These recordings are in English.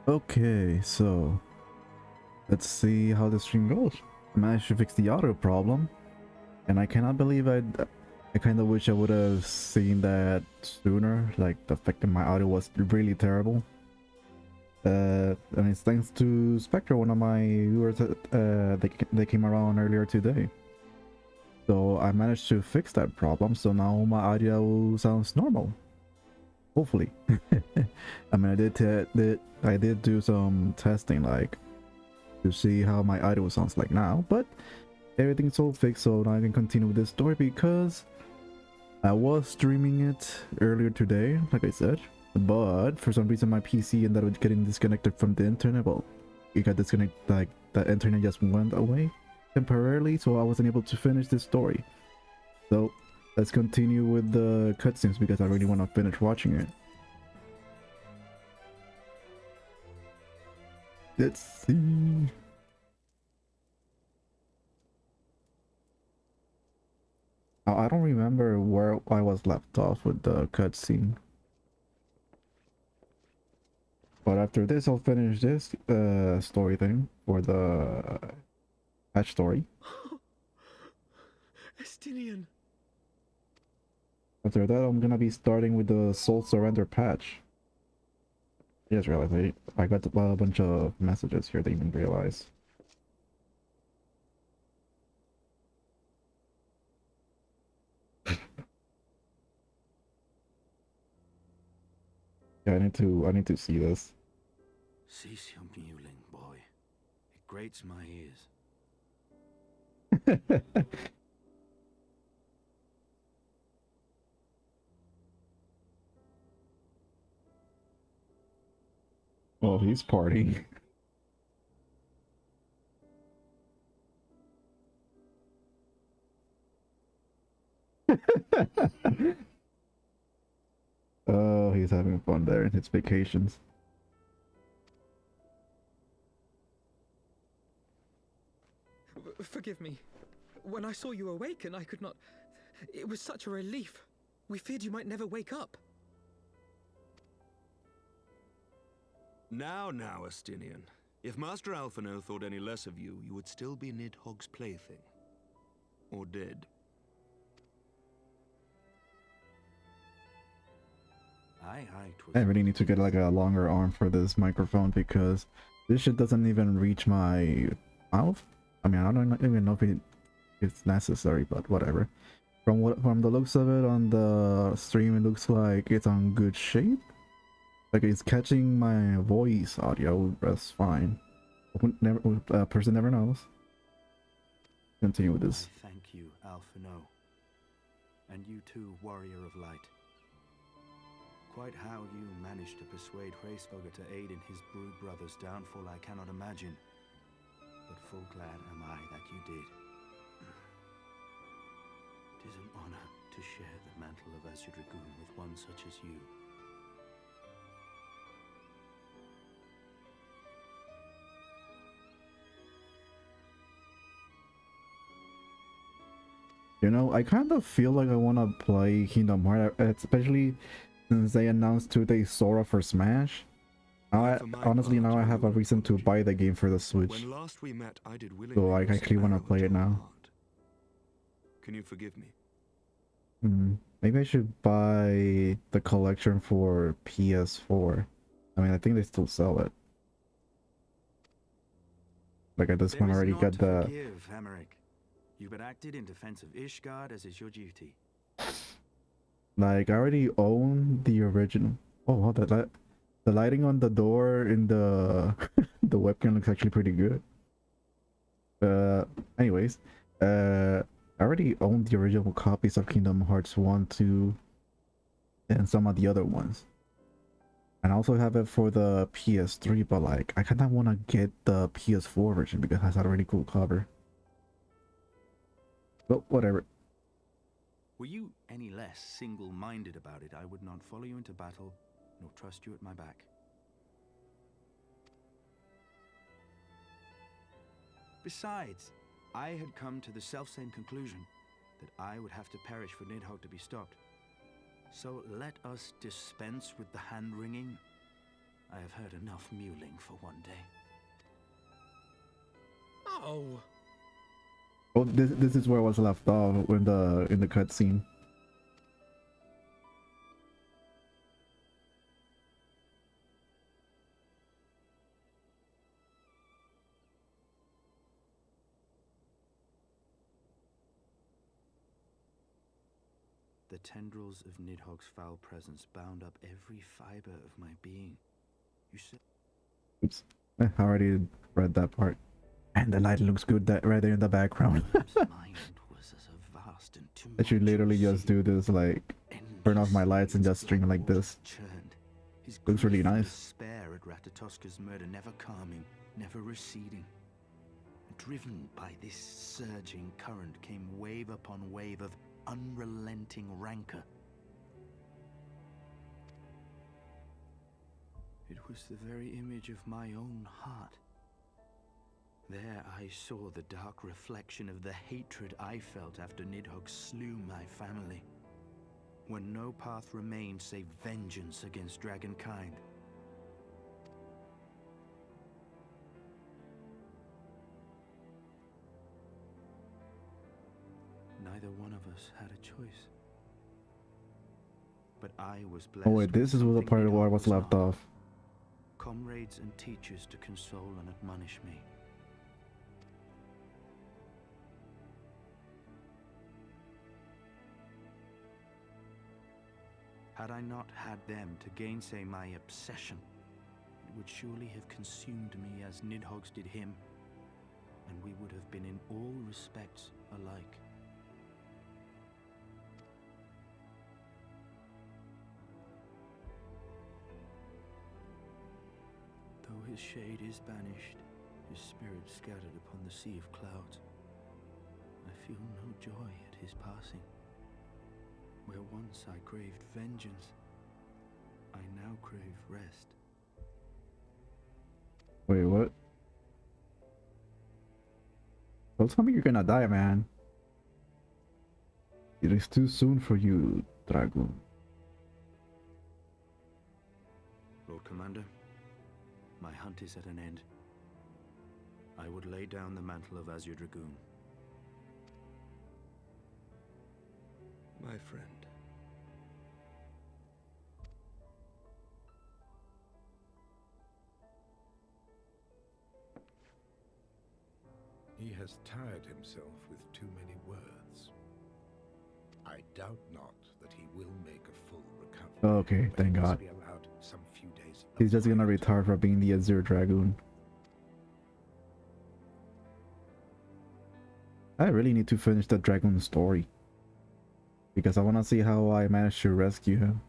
Okay, so let's see how the stream goes. I managed to fix the audio problem, and I cannot believe I kind of wish I would have seen that sooner. Like the effect in my audio was really terrible. And it's thanks to Spectre, one of my viewers that they came around earlier today. So I managed to fix that problem, so now my audio sounds normal. Hopefully. I mean, I did do some testing, like to see how my audio sounds like now, but everything's all fixed, so now I can continue with this story because I was streaming it earlier today, like I said, but for some reason my PC ended up getting disconnected from the internet. Well, it got disconnected, like the internet just went away temporarily, so I wasn't able to finish this story. So let's continue with the cutscenes because I really want to finish watching it. Let's see. I don't remember where I was left off with the cutscene. But after this, I'll finish this story thing for the patch story. Estinian. After that, I'm gonna be starting with the Soul Surrender patch. I just realized I got a bunch of messages here, didn't even realize. Yeah, I need to see this. Cease your mewling, boy. It grates my ears. Oh, he's partying. Oh, he's having fun there in his vacations. Forgive me. When I saw you awaken, I could not... It was such a relief. We feared you might never wake up. Now, Estinian. If Master Alphino thought any less of you, you would still be Nidhogg's plaything. Or dead. Aye, I really need to get like a longer arm for this microphone because this shit doesn't even reach my mouth. I mean, I don't even know if it's necessary, but whatever. From the looks of it on the stream, it looks like it's on good shape. Like it's catching my voice audio. That's fine. Person never knows. Continue with this. I thank you, Alphino. And you too, Warrior of Light. Quite how you managed to persuade Hraesvogr to aid in his brood brother's downfall I cannot imagine. But full glad am I that you did. It is an honor to share the mantle of Azure Dragoon with one such as you. You know, I kind of feel like I want to play Kingdom Hearts, especially since they announced today Sora for Smash. Honestly, now I have a reason to buy the game for the Switch. When last we met, I did willingly. So I actually want to play it now. Can you forgive me? Maybe I should buy the collection for PS4. I mean, I think they still sell it. Like I just want to already get the... Forgive, Hamerick. You but acted in defense of Ishgard as is your duty. Like, I already own the original. Oh, wow, the lighting on the door in the the webcam looks actually pretty good. Anyways, I already own the original copies of Kingdom Hearts 1, 2, and some of the other ones. And I also have it for the PS3, but like, I kinda wanna get the PS4 version because it has a really cool cover. But whatever. Were you any less single-minded about it, I would not follow you into battle, nor trust you at my back. Besides, I had come to the selfsame conclusion, that I would have to perish for Nidhogg to be stopped. So let us dispense with the hand-wringing. I have heard enough mewling for one day. Oh, Oh, this is where I was left off in the cutscene. The tendrils of Nidhogg's foul presence bound up every fiber of my being. You said... Oops, I already read that part. And the light looks good that right there in the background. mind was as a vast and I should literally just do this, like turn off my lights and just stream like this. Churned. His Looks really grief and nice. despair at Ratatoska's murder never calming, never receding. Driven by this surging current came wave upon wave of unrelenting rancor. It was the very image of my own heart. There I saw the dark reflection of the hatred I felt after Nidhogg slew my family. When no path remained save vengeance against dragonkind. Neither one of us had a choice. But I was blessed. Oh wait, this is the part where I was left off. Comrades and teachers to console and admonish me. Had I not had them to gainsay my obsession, it would surely have consumed me as Nidhogg's did him, and we would have been in all respects alike. Though his shade is banished, his spirit scattered upon the sea of clouds, I feel no joy at his passing. Where once I craved vengeance, I now crave rest. Wait, what? Don't tell me you're gonna die, man. It is too soon for you, Dragoon. Lord Commander, my hunt is at an end. I would lay down the mantle of Azure Dragoon. my friend. He has tired himself with too many words. I doubt not that he will make a full recovery. Okay, but thank he must God. be allowed some few days of He's just gonna quiet. retire from being the Azure Dragoon. I really need to finish the Dragoon story, because I want to see how I managed to rescue him.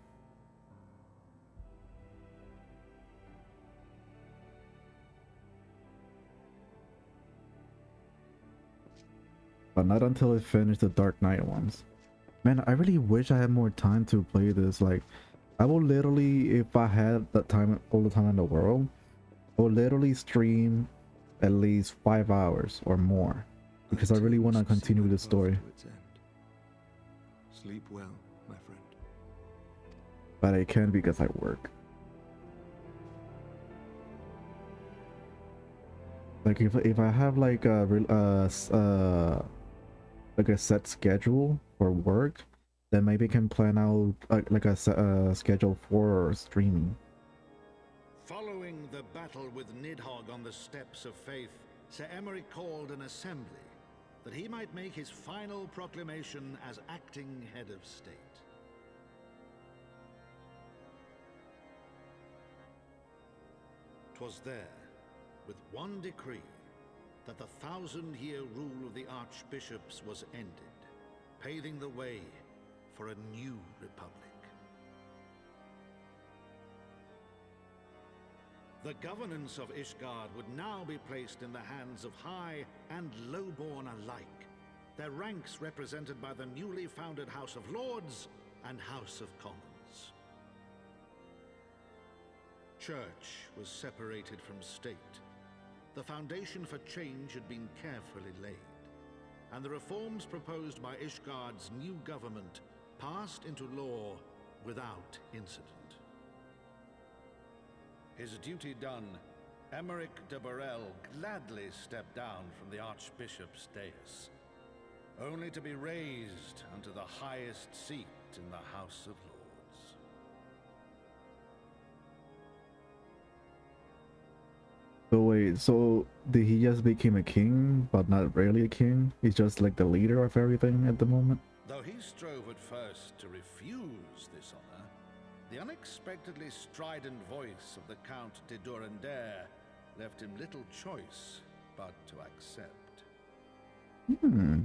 But not until I finish the Dark Knight ones. Man, I really wish I had more time to play this. Like, I will literally, if I had the time, all the time in the world, I will literally stream at least 5 hours or more, because I really want to continue the story. Sleep well, my friend. But I can't because I work. Like if I have like a set schedule for work, then maybe I can plan out like a schedule for streaming. Following the battle with Nidhogg on the steps of faith, Sir Emery called an assembly that he might make his final proclamation as acting head of state. "'Twas there, with one decree, that the 1,000-year rule of the archbishops was ended, paving the way for a new republic. The governance of Ishgard would now be placed in the hands of high and lowborn alike, their ranks represented by the newly founded House of Lords and House of Commons. Church was separated from state. The foundation for change had been carefully laid, and the reforms proposed by Ishgard's new government passed into law without incident. His duty done, Emeric de Burrell gladly stepped down from the Archbishop's dais, only to be raised unto the highest seat in the House of Lords. So wait, so did he just become a king, but not really a king? He's just like the leader of everything at the moment? Though he strove at first to refuse this honor, the unexpectedly strident voice of the Count de Durandare left him little choice but to accept. Hmm.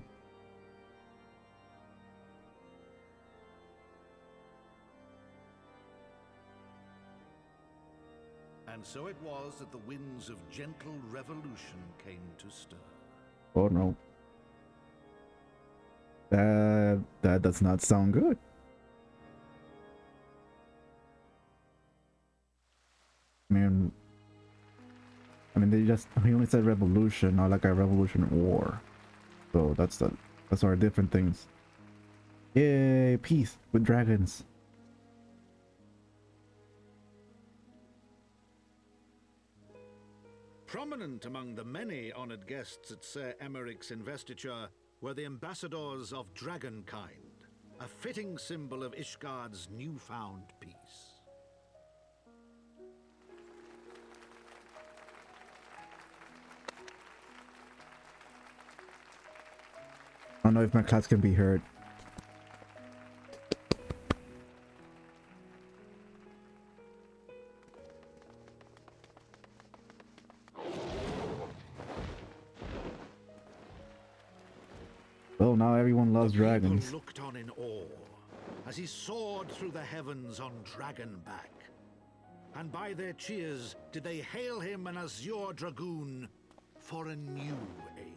And so it was that the winds of gentle revolution came to stir. Oh no. That does not sound good. I mean, he only said revolution, not like a revolution war. So that's our different things. Yay, peace with dragons. Prominent among the many honored guests at Sir Emeric's investiture were the ambassadors of Dragonkind, a fitting symbol of Ishgard's newfound peace. I don't know if my claps can be heard. Well, now everyone loves dragons. People looked on in awe as he soared through the heavens on Dragonback. And by their cheers did they hail him an azure dragoon for a new age.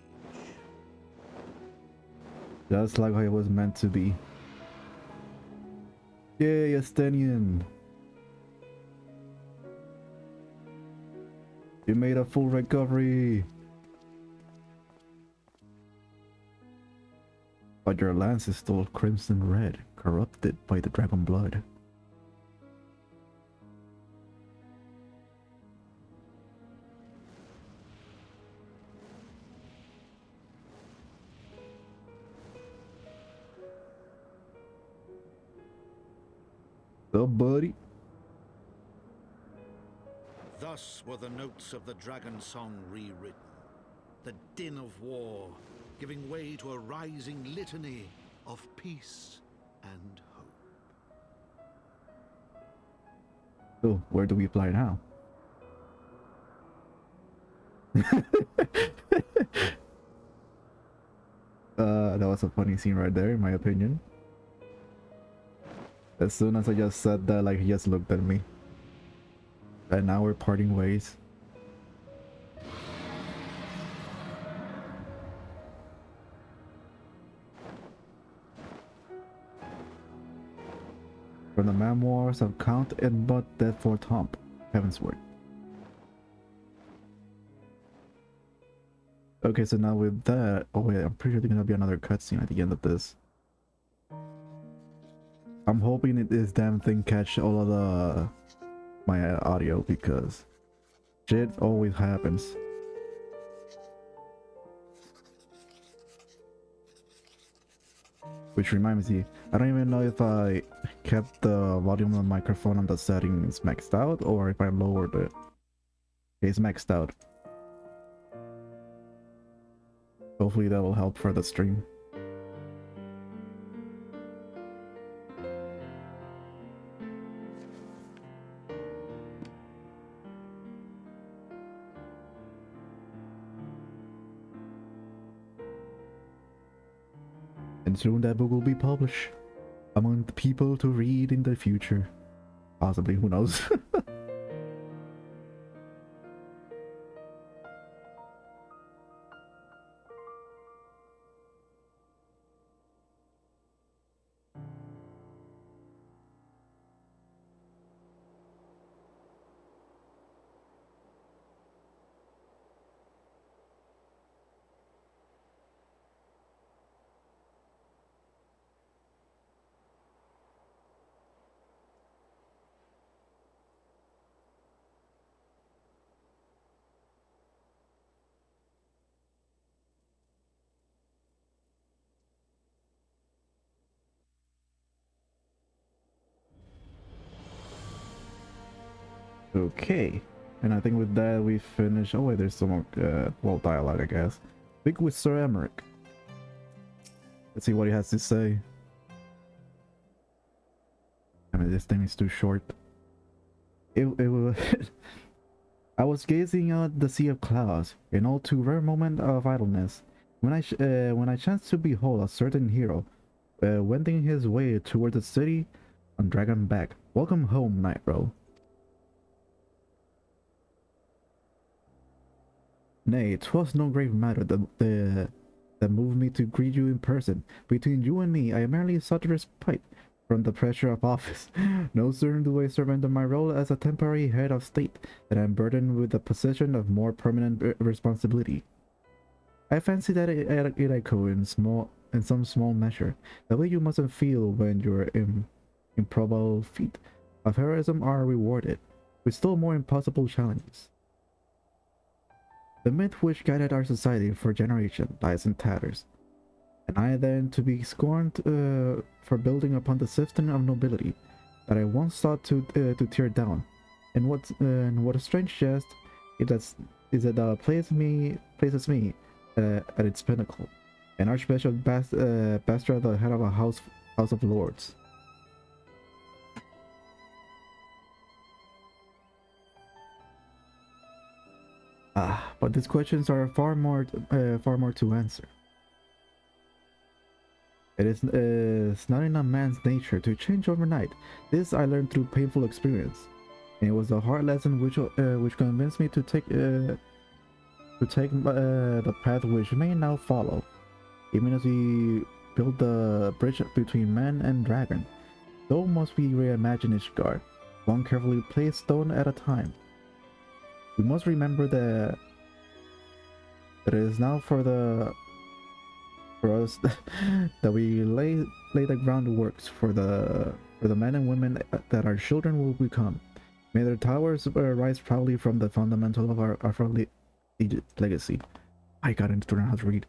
Just like how it was meant to be. Yay, Estenian! You made a full recovery! But your lance is still crimson red, corrupted by the dragon blood. So, buddy. Thus were the notes of the dragon song rewritten, the din of war giving way to a rising litany of peace and hope. So, where do we fly now? That was a funny scene right there, in my opinion. As soon as I just said that, like, he just looked at me. And now we're parting ways. From the memoirs of Count Edmund Deadford Hump, Heavensward. Okay, so now with that, oh wait, I'm pretty sure there's gonna be another cutscene at the end of this. I'm hoping this damn thing catch all of my audio, because shit always happens. Which reminds me, I don't even know if I kept the volume of the microphone on the settings maxed out or if I lowered it. It's maxed out. Hopefully that will help for the stream. And soon that book will be published among the people to read in the future. Possibly, who knows? Okay. And I think with that we finish. Oh wait, there's some more well, dialogue, I guess. Speak with Sir Emmerich. Let's see what he has to say. I mean, this thing is too short. It was I was gazing out the sea of clouds, an all too rare moment of idleness, when I chanced to behold a certain hero, wending his way toward the city on dragon back. Welcome home, Nightrow. Nay, 'twas no grave matter that moved me to greet you in person. Between you and me, I merely sought respite from the pressure of office. No sooner do I surrender my role as a temporary head of state than I am burdened with the position of more permanent responsibility. I fancy that it echo in some small measure the way you mustn't feel when your improbable feat of heroism are rewarded with still more impossible challenges. The myth which guided our society for generations lies in tatters, and I then to be scorned for building upon the system of nobility that I once sought to tear down. And what a strange jest is that places me at its pinnacle, an Archbishop Bastard at the head of a house of lords. But these questions are far more to answer. It is it's not in a man's nature to change overnight. This I learned through painful experience, and it was a hard lesson which convinced me to take the path which may now follow. Even as we build the bridge between man and dragon, so must we reimagine Ishgard, one carefully placed stone at a time. We must remember that it is now for us that we lay the groundworks for the men and women that our children will become. May their towers rise proudly from the fundamental of our legacy. I got into learn how to read.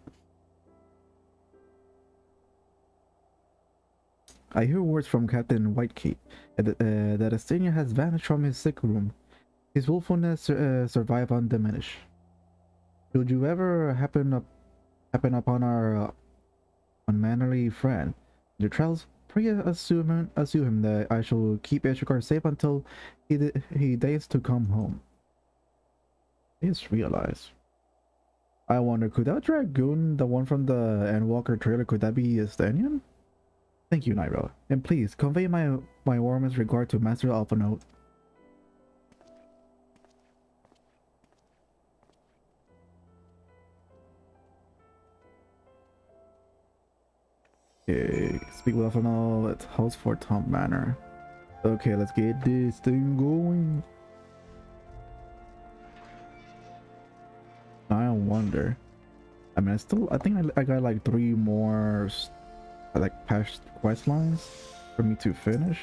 I hear words from Captain Whitecape that Estania has vanished from his sick room. His willfulness survive undiminished. Should you ever happen upon our unmannerly friend, your trials, pray assume him that I shall keep Ishgard safe until he dares to come home. I just realized. I wonder, could that dragoon, the one from the Endwalker trailer, could that be Estanian? Thank you, Nightrow, and please convey my warmest regard to Master Alphanote. Okay, speak with Alphanote at House for Tom Manor. Okay, let's get this thing going. I wonder. I mean, I think I got like 3 more like past quest lines for me to finish,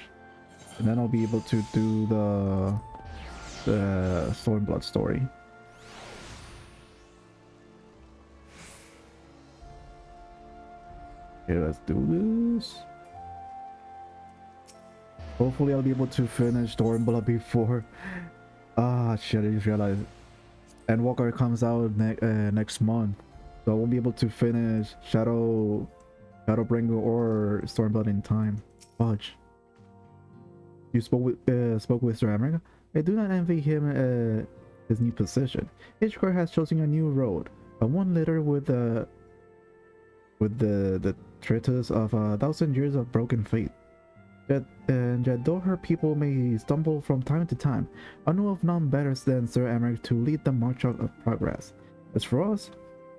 and then I'll be able to do the Stormblood story. Okay, let's do this. Hopefully I'll be able to finish Stormblood before shit, I just realized Endwalker comes out next month, so I won't be able to finish Shadowbringer or Stormblood in time. Fudge. You spoke with Sir Emmerich? I do not envy him his new position. Ishgard has chosen a new road, but one littered with the traitors of 1,000 years of broken faith. Yet though her people may stumble from time to time, I know of none better than Sir Emmerich to lead the march of progress. As for us,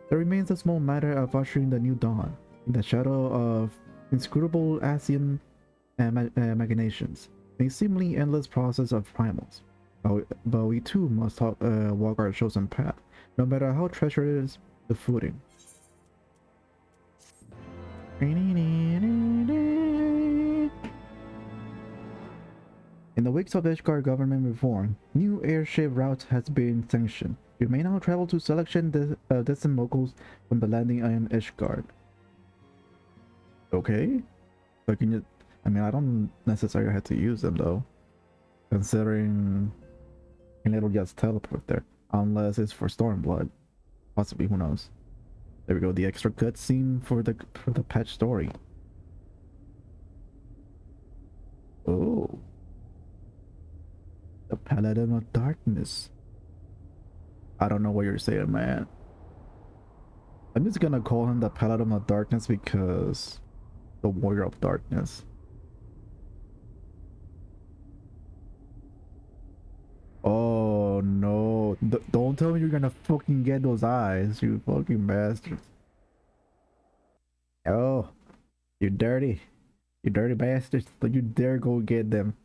there remains a small matter of ushering the new dawn, in the shadow of inscrutable Asian machinations, a seemingly endless process of primals. But we too must walk our chosen path, no matter how treacherous the footing. In the wake of Ishgard government reform, new airship routes has been sanctioned. You may now travel to selection distant locals from the landing in Ishgard. Okay, but I mean, I don't necessarily have to use them though, considering and it'll just teleport there. Unless it's for Stormblood. Possibly, who knows. There we go, the extra cutscene for the patch story. Oh. The Paladin of Darkness. I don't know what you're saying, man. I'm just gonna call him the Paladin of Darkness because the Warrior of Darkness. Oh no. Don't tell me you're gonna fucking get those eyes, you fucking bastards. Oh, you dirty. You dirty bastards. Don't you dare go get them.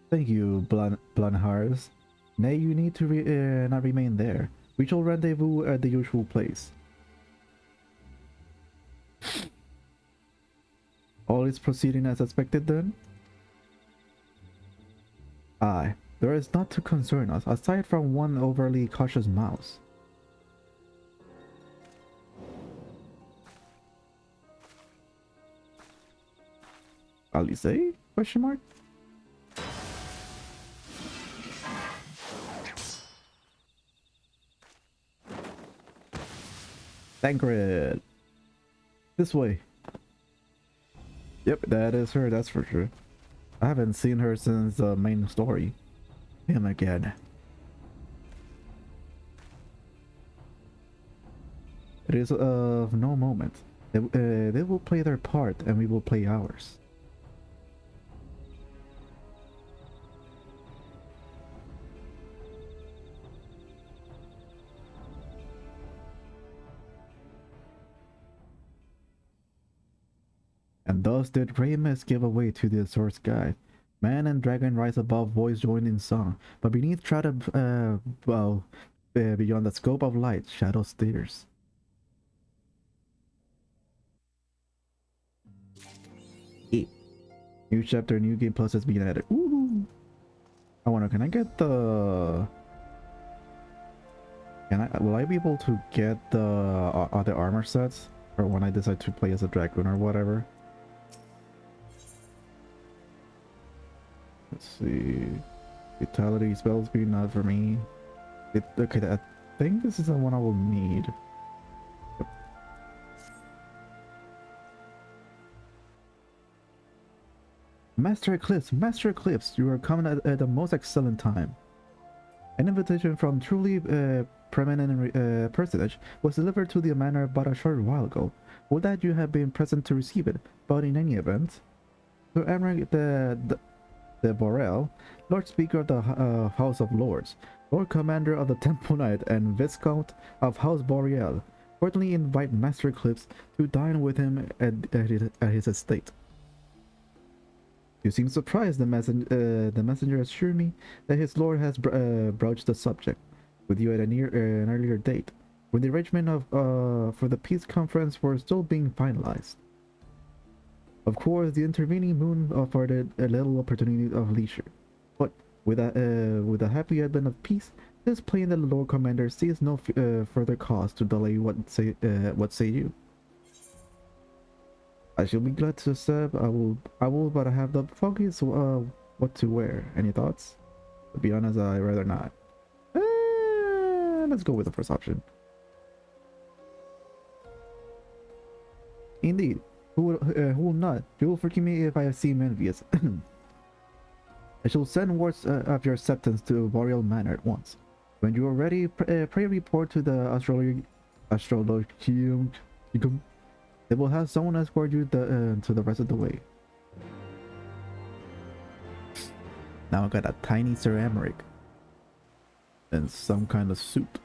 Thank you, Blanhars. Nay, you need to not remain there. We shall rendezvous at the usual place. All is proceeding as expected then? Aye, there is not to concern us, aside from one overly cautious mouse. Alice? Question mark? Thancred! This way. Yep, that is her, that's for sure. I haven't seen her since the main story. Him again. It is of no moment. They will play their part and we will play ours. And thus did Grey Mist give away to the Source Guide. Man and dragon rise above, voice joined in song, but beneath shrouded, beyond the scope of light, shadow stares. New chapter, new game plus has been added. Ooh. I wonder, can I get the? Will I be able to get the other armor sets, or when I decide to play as a dragoon or whatever? Let's see. Vitality spells be not for me. Okay, I think this is the one I will need. Yep. Master Eclipse, you are coming at the most excellent time. An invitation from truly preeminent personage was delivered to the manor but a short while ago. Would that you have been present to receive it, but in any event, Sir Emmerich the Borel, Lord Speaker of the House of Lords, Lord Commander of the Temple Knight, and Viscount of House Boreal, cordially invite Master Eclipse to dine with him at his estate. You seem surprised. The messenger assured me that his lord has broached the subject with you at an earlier date, when the arrangement for the peace conference were still being finalized. Of course, the intervening moon afforded a little opportunity of leisure, but with the happy advent of peace, it is plain that the Lord Commander sees no further cause to delay. What say you? I shall be glad to accept. I will, but I have the foggiest what to wear. Any thoughts? To be honest, I'd rather not. Let's go with the first option. Indeed. Who will not? You will forgive me if I seem envious. I shall send words of your acceptance to Boreal Manor at once. When you are ready, pray report to the astrologium. They will have someone escort you to the rest of the way. Now I got a tiny Sir Emmerich in some kind of suit.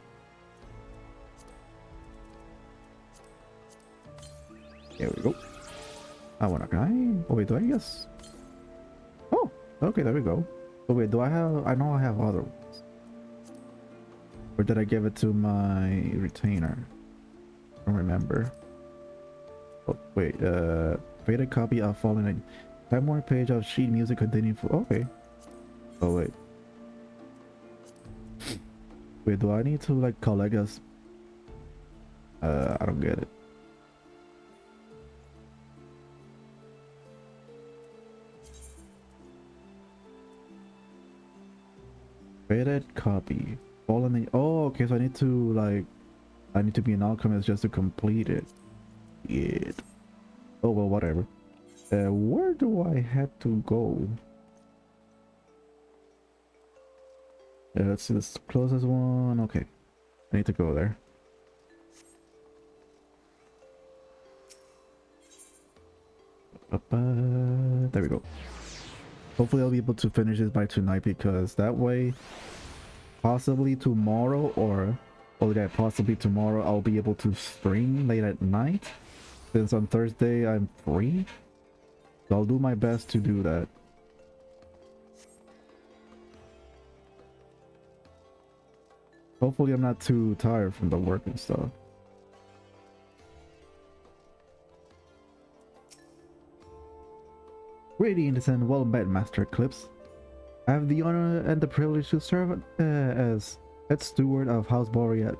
There we go. I want a guy. Oh wait, do I guess? Oh, okay, there we go. Oh wait, do I have? I know I have other ones. Or did I give it to my retainer? I don't remember. Oh wait, faded copy of Fallen. 5 more page of sheet music containing. Okay. Oh wait. Wait, do I need to like collect us? I don't get it. Faded copy. Fallen. Oh, okay. So I need to like, I need to be an alchemist just to complete it. Yeah. Oh well, whatever. Where do I have to go? Let's see the closest one. Okay, I need to go there. There we go. Hopefully I'll be able to finish this by tonight, because that way possibly tomorrow, or yeah, possibly tomorrow I'll be able to stream late at night, since on Thursday I'm free. So I'll do my best to do that. Hopefully I'm not too tired from the work and stuff. Greetings and well met, Master Eclipse. I have the honor and the privilege to serve as head steward of House Boreal.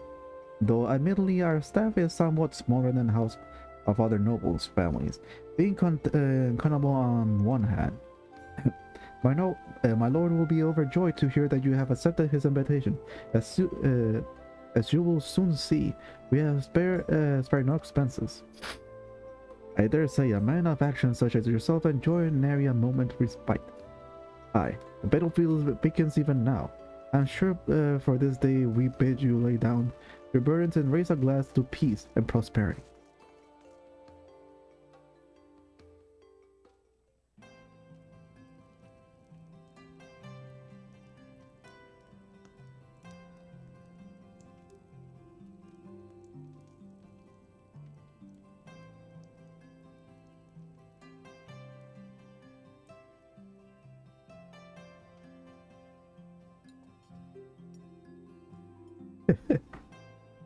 Though admittedly our staff is somewhat smaller than House of other nobles' families, being countable on one hand. My lord will be overjoyed to hear that you have accepted his invitation. As you will soon see, we have spared no expenses. I dare say a man of action such as yourself enjoy nary a moment's respite. Aye, the battlefield begins even now. I'm sure for this day we bid you lay down your burdens and raise a glass to peace and prosperity.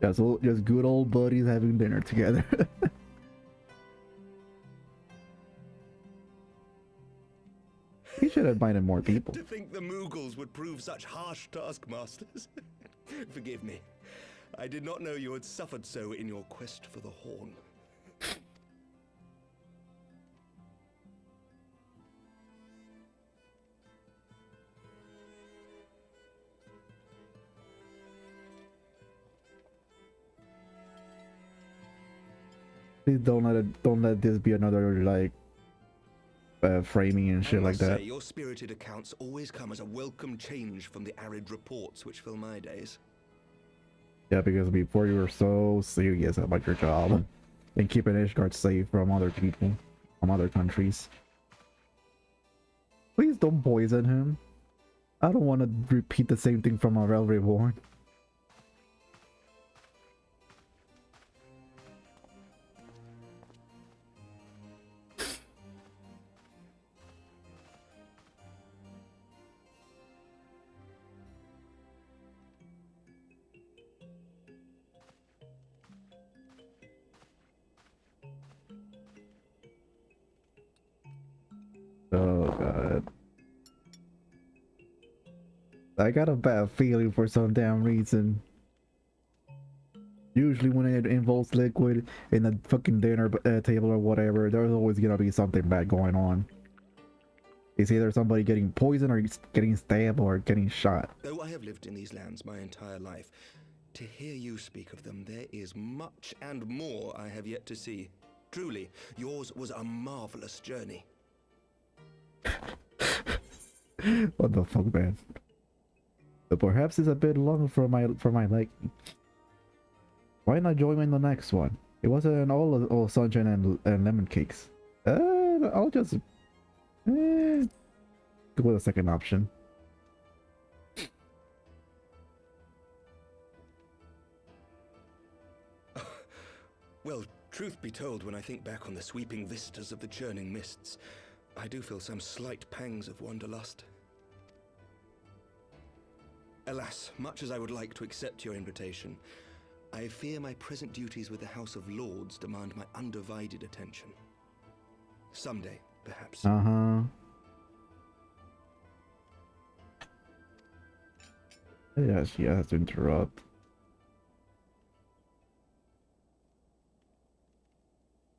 Yeah, so just good old buddies having dinner together. We should have invited more people. To think the Moogles would prove such harsh taskmasters. Forgive me. I did not know you had suffered so in your quest for the horn. Please don't let this be another like framing and shit like that. Your spirited accounts always come as a welcome change from the arid reports which fill my days. Yeah, because before you were so serious about your job and keeping Ishgard safe from other people, from other countries. Please don't poison him. I don't want to repeat the same thing from a Realm Reborn. Oh god. I got a bad feeling for some damn reason. Usually when it involves liquid in a fucking dinner table or whatever, there's always gonna be something bad going on. It's either somebody getting poisoned or getting stabbed or getting shot. Though I have lived in these lands my entire life, to hear you speak of them, there is much and more I have yet to see. Truly, yours was a marvelous journey. What the fuck, man? But perhaps it's a bit long for my liking. Why not join me in the next one? It wasn't all sunshine and lemon cakes. I'll just go with the second option. Well, truth be told, when I think back on the sweeping vistas of the churning mists, I do feel some slight pangs of wanderlust. Alas, much as I would like to accept your invitation, I fear my present duties with the House of Lords demand my undivided attention. Someday, perhaps. Yeah, she has to interrupt.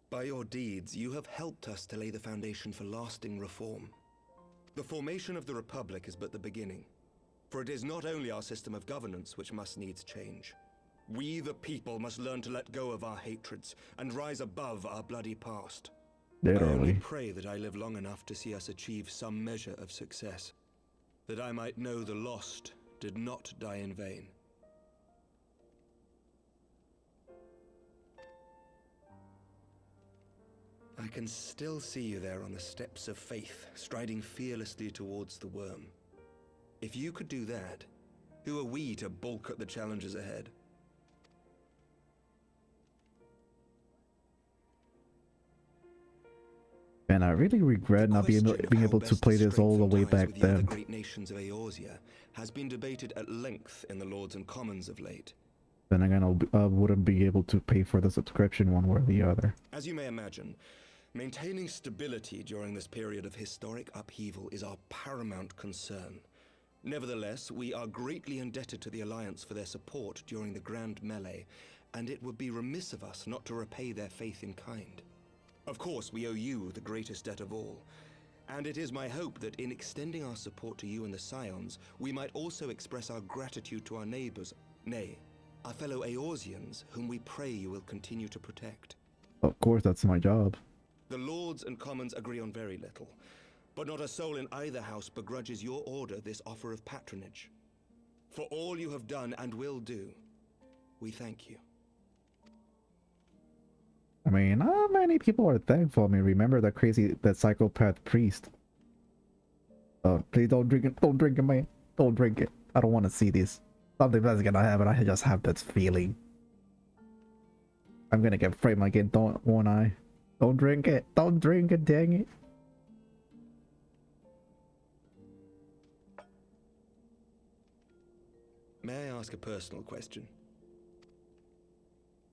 By your deeds, you have helped us to lay the foundation for lasting reform. The formation of the Republic is but the beginning, for it is not only our system of governance which must needs change. We, the people, must learn to let go of our hatreds and rise above our bloody past. I only Literally. pray that I live long enough to see us achieve some measure of success, that I might know the lost did not die in vain. I can still see you there on the steps of faith, striding fearlessly towards the worm. If you could do that, who are we to balk at the challenges ahead? And I really regret not being able to play this all the way back with the other then. great nations of Eorzea has been debated at length in the Lords and Commons of late. Then again, I wouldn't be able to pay for the subscription one way or the other. As you may imagine, maintaining stability during this period of historic upheaval is our paramount concern. Nevertheless, we are greatly indebted to the Alliance for their support during the Grand Melee, and it would be remiss of us not to repay their faith in kind. Of course, we owe you the greatest debt of all, and it is my hope that in extending our support to you and the Scions, we might also express our gratitude to our neighbors, nay, our fellow Eorzeans, whom we pray you will continue to protect. Of course, that's my job. The Lords and Commons agree on very little, but not a soul in either house begrudges your order this offer of patronage. For all you have done and will do, we thank you. I mean, not many people are thankful. I mean, remember that psychopath priest. Please don't drink it. Don't drink it, man. Don't drink it. I don't want to see this. Something that's gonna happen. I just have that feeling. I'm gonna get framed again, won't I? Don't drink it. Don't drink it, dang it. May I ask a personal question?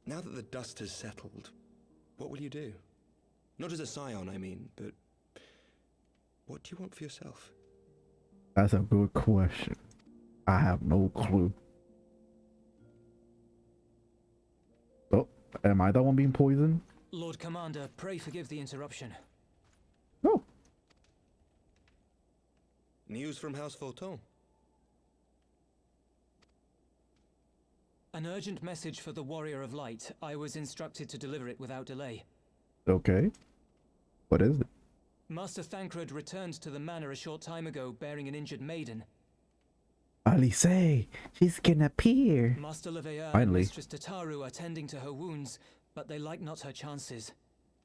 Now that the dust has settled, what will you do? Not as a scion, I mean, but what do you want for yourself? That's a good question. I have no clue. Oh, am I the one being poisoned? Lord Commander, pray forgive the interruption. Oh. News from House Fulton. An urgent message for the Warrior of Light. I was instructed to deliver it without delay. Okay. What is it? Master Thancred returned to the manor a short time ago, bearing an injured maiden. Alice, she's gonna appear. Master Leveilleur and Finally. Mistress Tataru are tending to her wounds, but they like not her chances.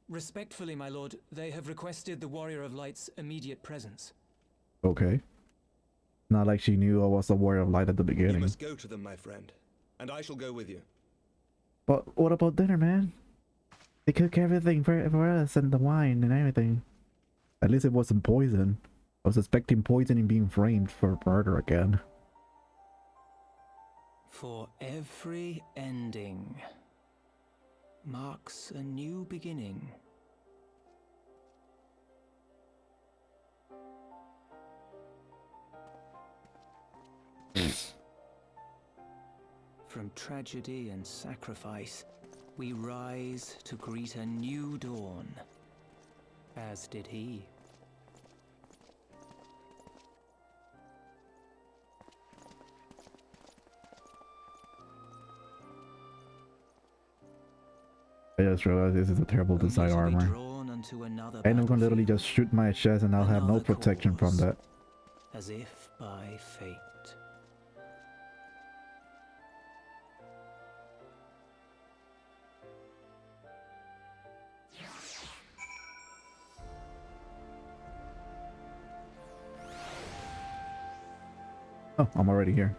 Respectfully, my lord, they have requested the Warrior of Light's immediate presence. Okay. Not like she knew I was a Warrior of Light at the You beginning. must go to them, my friend, and I shall go with you. But what about dinner, man? They cook everything for us and the wine and everything. At least it wasn't poison. I was expecting poisoning being framed for murder again. For every ending marks a new beginning. From tragedy and sacrifice, we rise to greet a new dawn, as did he. I just realized this is a terrible Only design to be armor. drawn unto another And I'm gonna literally battlefield, just shoot my chest and I'll have no another protection from cause. that. as if by fate. Oh, I'm already here.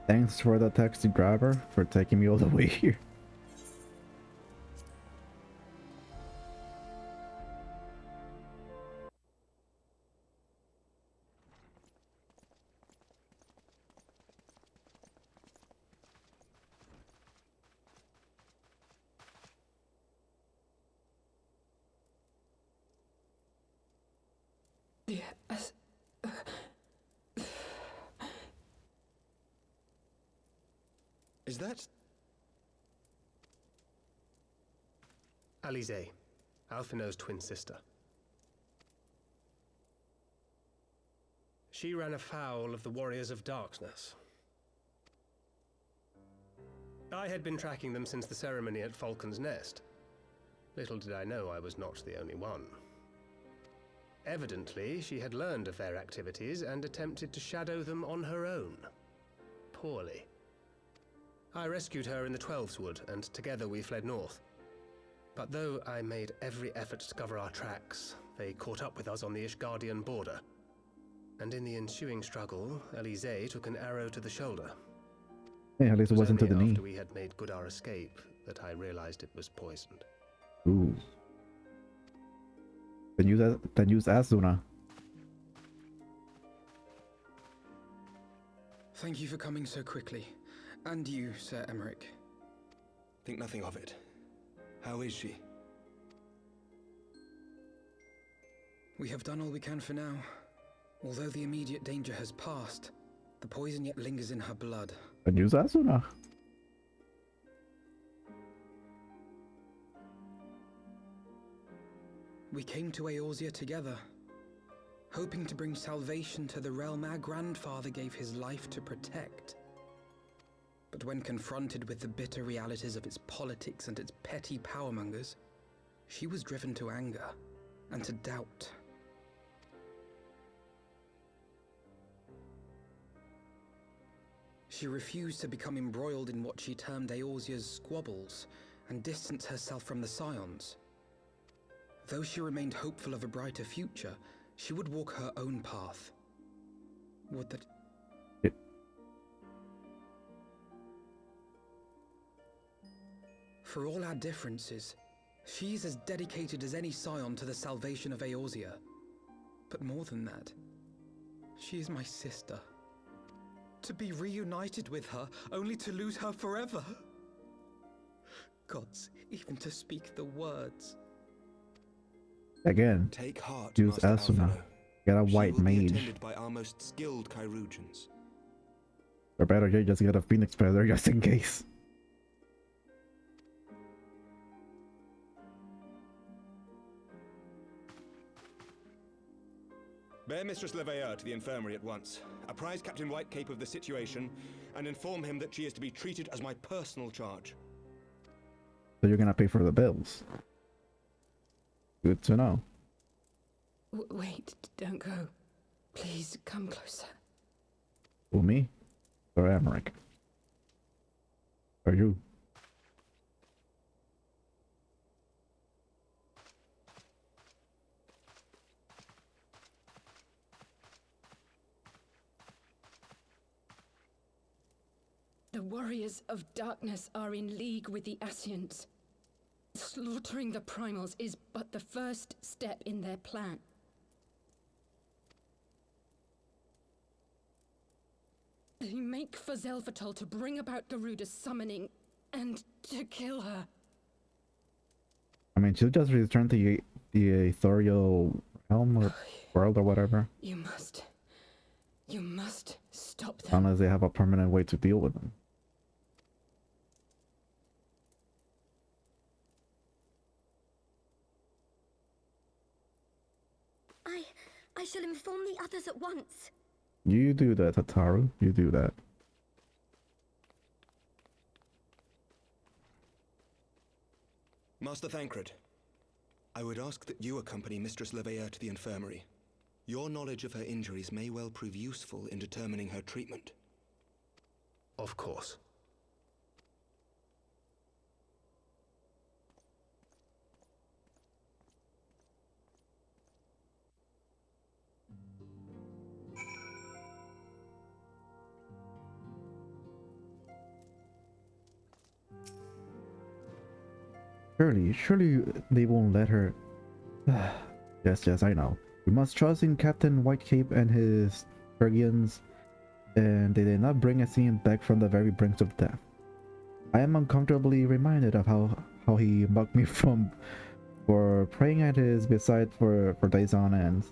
Thanks for the taxi driver for taking me all the way here. Yes. Is that... Alize, Alphinaud's twin sister. She ran afoul of the Warriors of Darkness. I had been tracking them since the ceremony at Falcon's Nest. Little did I know I was not the only one. Evidently, she had learned of their activities and attempted to shadow them on her own. Poorly. I rescued her in the Twelveswood, and together we fled north. But though I made every effort to cover our tracks, they caught up with us on the Ishgardian border. And in the ensuing struggle, Alize took an arrow to the shoulder. Hey, at least it wasn't to the knee. After we had made good our escape, that I realized it was poisoned. Ooh. Then use Asuna. Thank you for coming so quickly. And you, Sir Emmerich. Think nothing of it. How is she? We have done all we can for now. Although the immediate danger has passed, the poison yet lingers in her blood. Then use Asuna. We came to Eorzea together, hoping to bring salvation to the realm our grandfather gave his life to protect. But when confronted with the bitter realities of its politics and its petty powermongers, she was driven to anger and to doubt. She refused to become embroiled in what she termed Eorzea's squabbles and distance herself from the Scions. Though she remained hopeful of a brighter future, she would walk her own path. Would that... For all our differences, she's as dedicated as any Scion to the salvation of Eorzea. But more than that, she is my sister. To be reunited with her, only to lose her forever. Gods, even to speak the words. Again, Take heart, use Master Asuna. Alphinaud. Get a white She will be mage. attended by our most skilled Chirurgeons. Or better yet, just get a Phoenix Feather just in case. Bear Mistress Leveilleur to the infirmary at once. Apprise Captain Whitecape of the situation, and inform him that she is to be treated as my personal charge. So you're gonna pay for the bills. Good to know. Wait, don't go. Please, come closer. Who, me? Or Emmerich? Or you? The Warriors of Darkness are in league with the Ascians. Slaughtering the Primals is but the first step in their plan. They make for Zelvatol to bring about Garuda's summoning and to kill her. I mean, she'll just return to the ethereal realm or world or whatever. You must stop them. Unless they have a permanent way to deal with them. I shall inform the others at once. You do that, Tataru. You do that. Master Thancred, I would ask that you accompany Mistress Leveilleur to the infirmary. Your knowledge of her injuries may well prove useful in determining her treatment. Of course. Surely they won't let her. Yes, I know. We must trust in Captain Whitecape and his Tergians, and they did not bring Ascian back from the very brink of death. I am uncomfortably reminded of how he mocked me for praying at his bedside for days on end.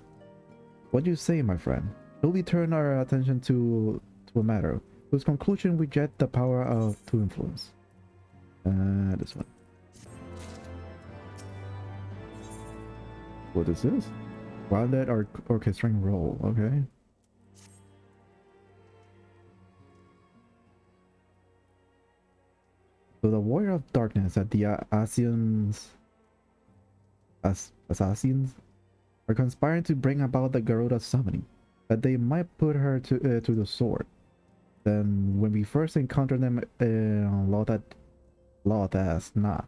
What do you say, my friend? Shall we turn our attention to a matter whose conclusion we get the power to influence. This one. What is this? Wildlet orchestrating role, okay. So the Warrior of Darkness at the Assassins are conspiring to bring about the Garuda's summoning, that they might put her to the sword. Then when we first encountered them in Lothas Na,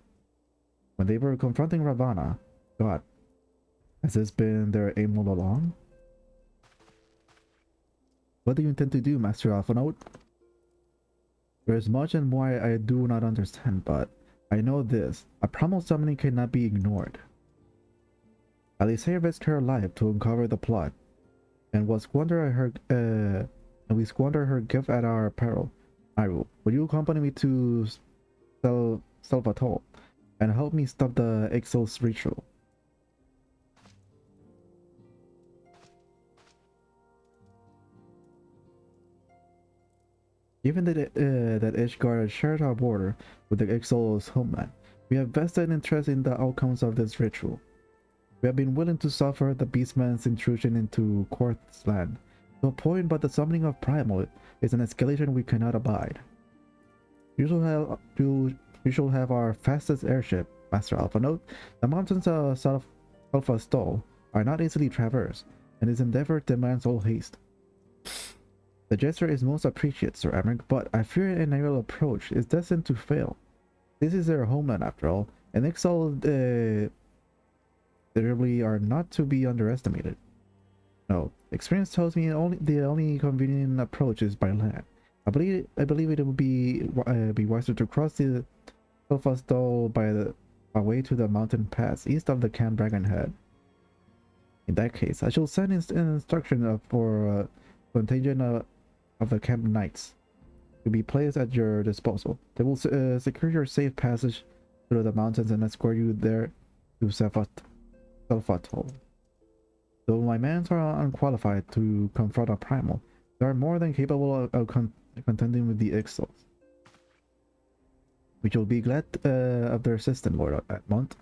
when they were confronting Ravana, God, has this been their aim all along? What do you intend to do, Master Alphanaut? There is much and more I do not understand, but I know this. A primal summoning cannot be ignored. Alisair risked her life to uncover the plot, and we squander her gift at our peril. Nightrow, will you accompany me to Salvatore and help me stop the Exil's ritual? Given that Ishgard shares our border with the Exil's homeland, we have vested interest in the outcomes of this ritual. We have been willing to suffer the Beastman's intrusion into Korth's land to a point, but the summoning of Primal is an escalation we cannot abide. You shall have our fastest airship, Master Alphanaut. The mountains of Alpha Stall are not easily traversed, and his endeavor demands all haste. The gesture is most appreciated, Sir Emmerich, but I fear an aerial approach is destined to fail. This is their homeland after all, and exiled literally are not to be underestimated. No, experience tells me the only convenient approach is by land. I believe it would be wiser to cross the Alphastall by way to the mountain pass east of the Camp Dragonhead. In that case, I shall send an instruction for contingent of the camp knights to be placed at your disposal. They will secure your safe passage through the mountains and escort you there to Salvatore. Though my men are unqualified to confront a primal, they are more than capable of contending with the exiles. We shall be glad of their assistance, Lord Atmont.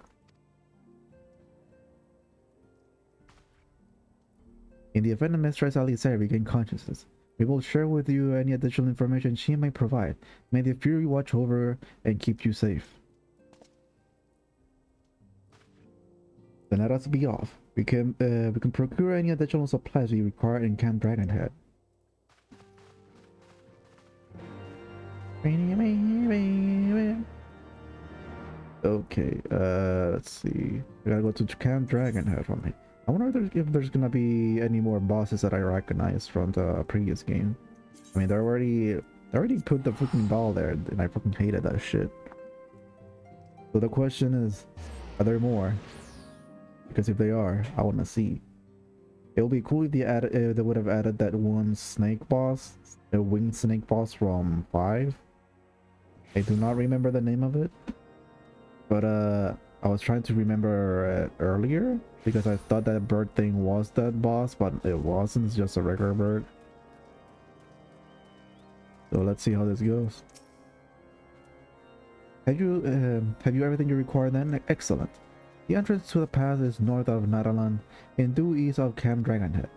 In the event of Mistress Alisair regain consciousness, we will share with you any additional information she may provide. May the Fury watch over her and keep you safe. Then let us be off. We can procure any additional supplies we require in Camp Dragonhead. Okay, let's see. We gotta go to Camp Dragonhead from here. I wonder if there's gonna be any more bosses that I recognize from the previous game. I mean, they already put the freaking doll there, and I fucking hated that shit. So the question is, are there more? Because if they are, I want to see. It would be cool if they would have added that one snake boss, the winged snake boss from 5. I do not remember the name of it, but I was trying to remember it earlier because I thought that bird thing was that boss, but it wasn't. It's just a regular bird. So let's see how this goes. Have you everything you require then? Excellent. The entrance to the pass is north of Nadaland, in due east of Camp Dragonhead.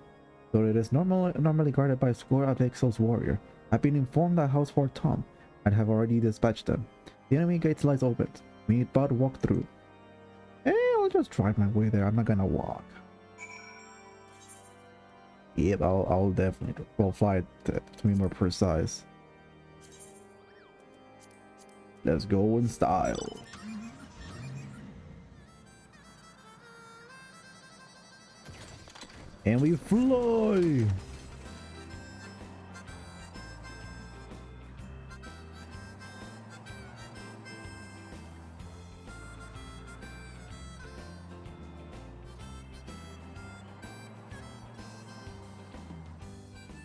Though it is normally guarded by a score of Exil's warrior, I've been informed that House Fort Tom and have already dispatched them. The enemy gates lies open. We need but walk through. I'll just drive my way there. I'm not gonna walk. Yep, I'll definitely fly to be more precise. Let's go in style. And we fly!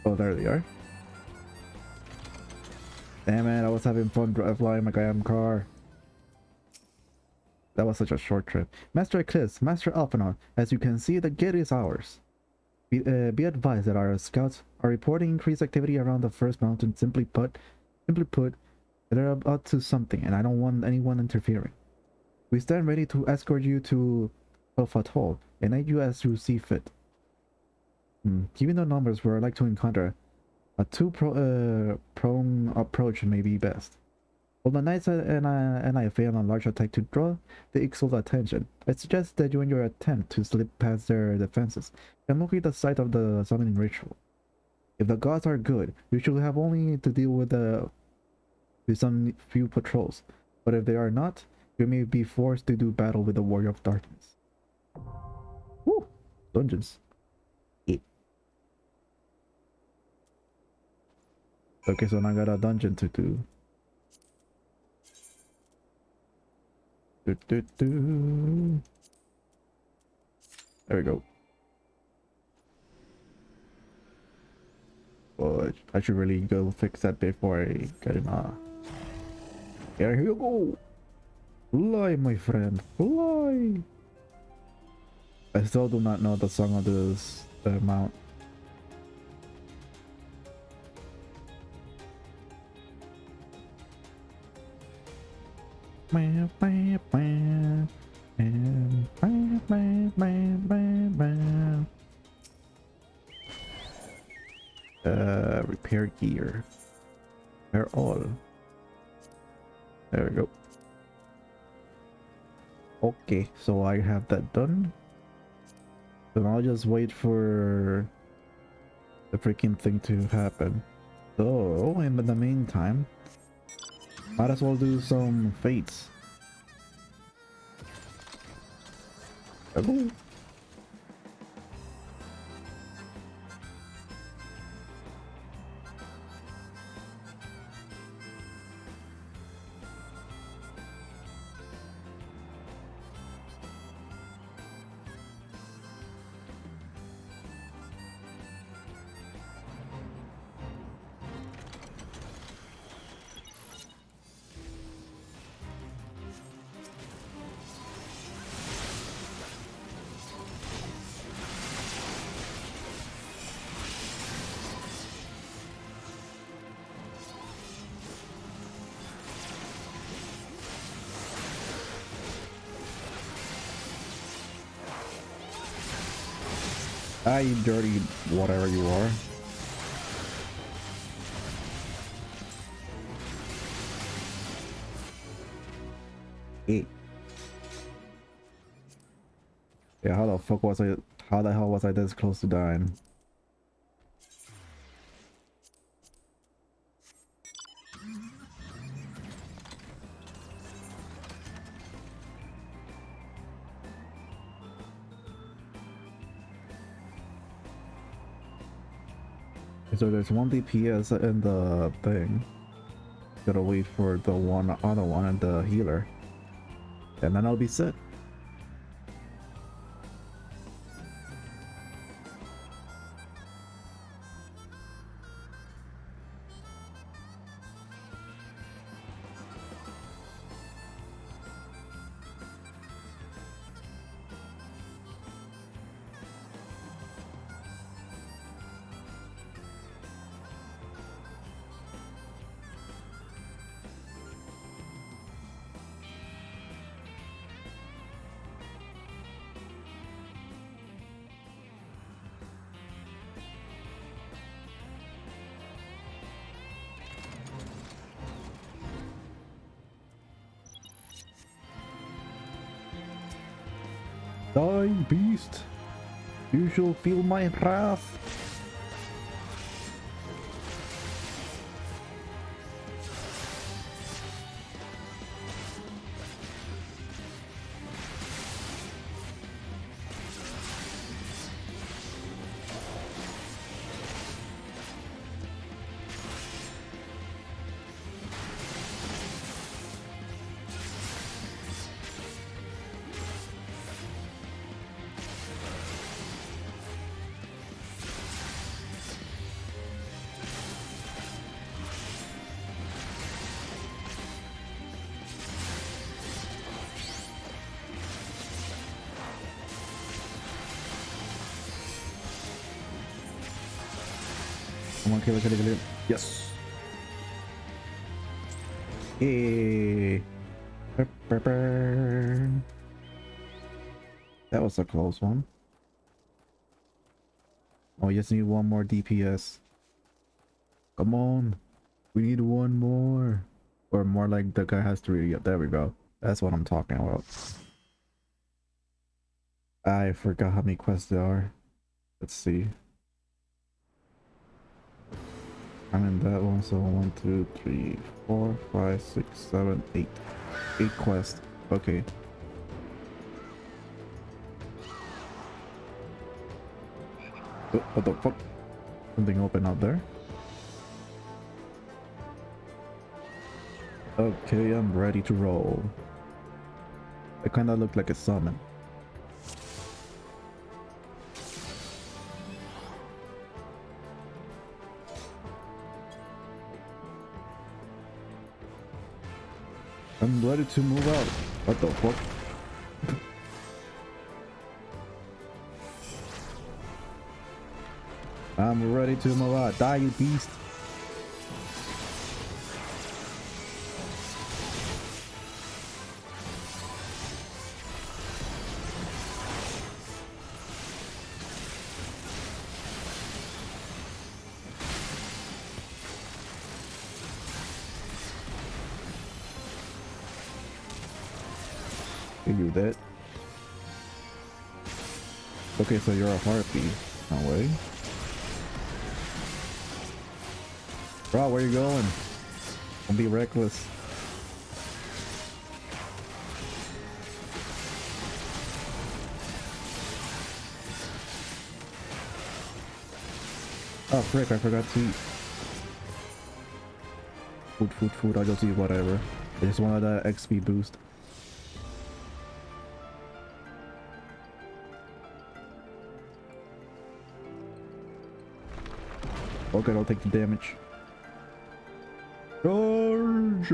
Oh, there they are. Damn it, I was having fun flying my goddamn car. That was such a short trip. Master Eclipse, Master Alphanaut, as you can see, the gate is ours. Be advised that our scouts are reporting increased activity around the first mountain. Simply put, they're about to something, and I don't want anyone interfering. We stand ready to escort you to Al-Fatol and aid you as you see fit. Given the numbers we're like to encounter, a two-prong approach may be best. While the knights and I fail on a large attack to draw the Ixal's attention, I suggest that you in your attempt to slip past their defenses and locate the site of the summoning ritual. If the gods are good, you should have only to deal with some few patrols, but if they are not, you may be forced to do battle with the Warrior of Darkness. Woo! Dungeons. Yeah. Okay, so now I got a dungeon to do. There we go. But I should really go fix that before I get in. Here you go. Fly, my friend, fly. I still do not know the song of this mount. Repair gear. Repair all. There we go. Okay, so I have that done. Then I'll just wait for the freaking thing to happen. So, in the meantime, might as well do some fates. Oh. Ah, you dirty whatever you are. Yeah, how the fuck was I? How the hell was I this close to dying? So there's one DPS in the thing. Gotta wait for the other one and the healer, and then I'll be set. Die, beast! You shall feel my wrath! Come on, kill it, kill it, kill it. Yes. Hey. That was a close one. Oh, you just need one more DPS. Come on. We need one more. Or more like the guy has to read. Yep, there we go. That's what I'm talking about. I forgot how many quests there are. Let's see. I'm in that one, so 1, 2, 3, 4, 5, 6, 7, 8. 8 quests. Okay. Oh, what the fuck? Something open out there. Okay, I'm ready to roll. It kinda looked like a summon. I'm ready to move out. What the fuck? I'm ready to move out. Die, you beast. You that? Okay, so you're a harpy. No way. Bro, where you going? Don't be reckless. Oh frick, I forgot to eat. Food, I'll just eat whatever. I just wanted that XP boost. Okay, don't take the damage. Charge!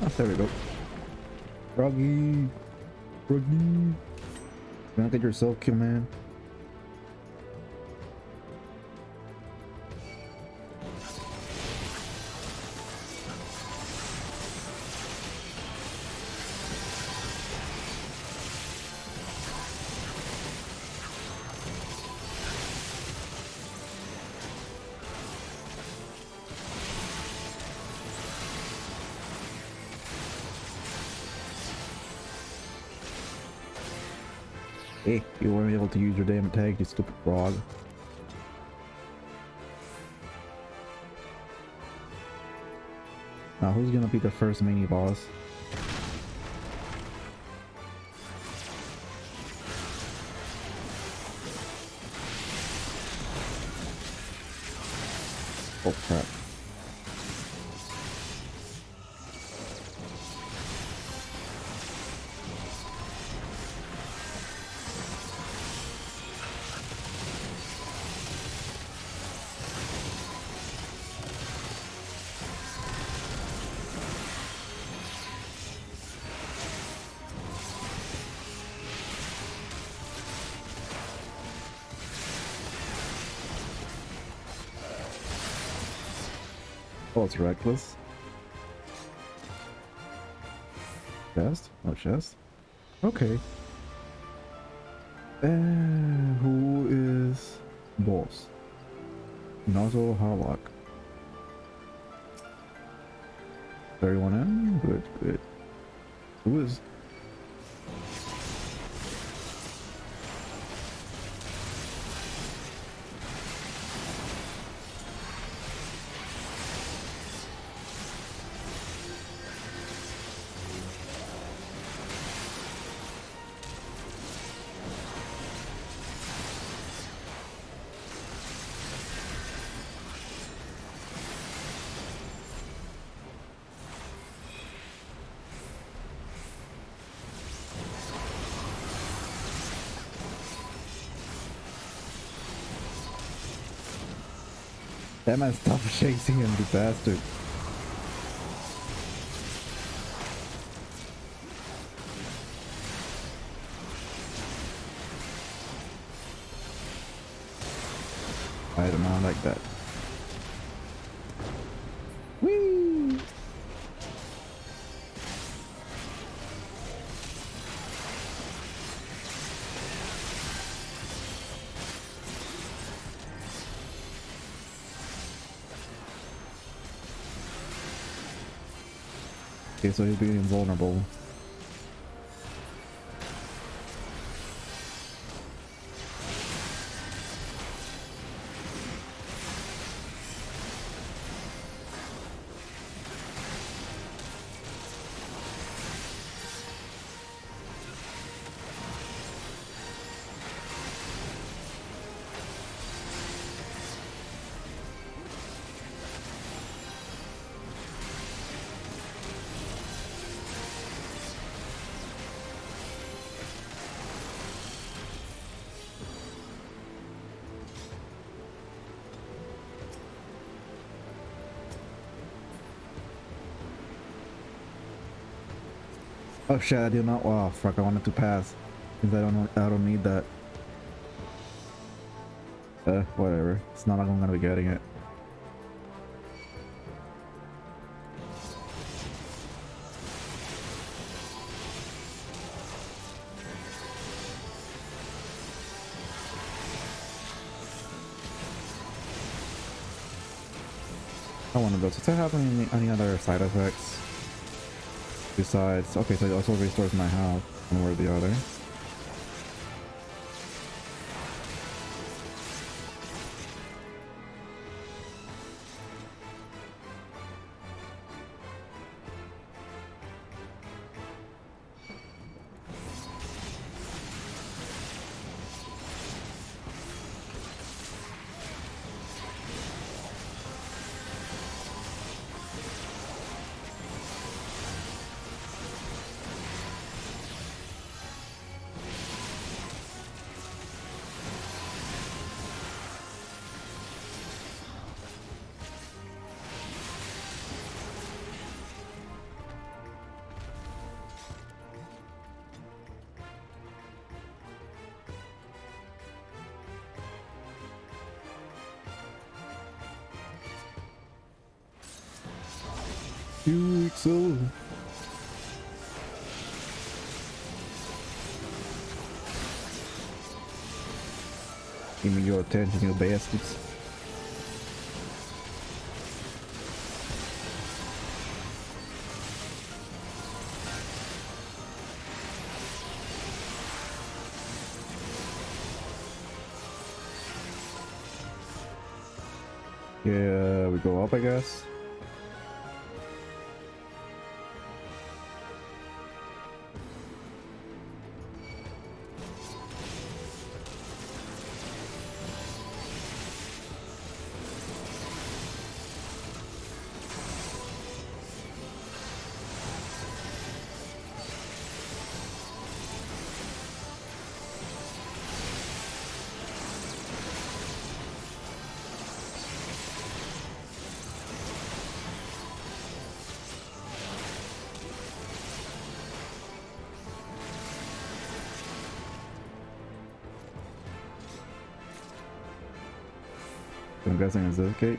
Oh, there we go. Froggy! Froggy! You don't get yourself killed, man. Hey, you weren't able to use your damn tag, you stupid frog. Now who's gonna be the first mini boss? Oh crap. Oh, it's reckless. Chest? No chest. Okay. And who is boss? Nozzle Harlock. Everyone in? Good, good. Who is? That man stop chasing him, the bastard. I do not like that. Whee! Okay, so he's being invulnerable. Oh shit, I do not. Wow, fuck! I wanted to pass because I don't need that. Whatever. It's not like I'm gonna be getting it. I want to go. Does that have any other side effects? Besides, okay, so it also restores my health one way or the other. So give me your attention, you bastards. Yeah, we go up, I guess. I'm guessing it's this gate.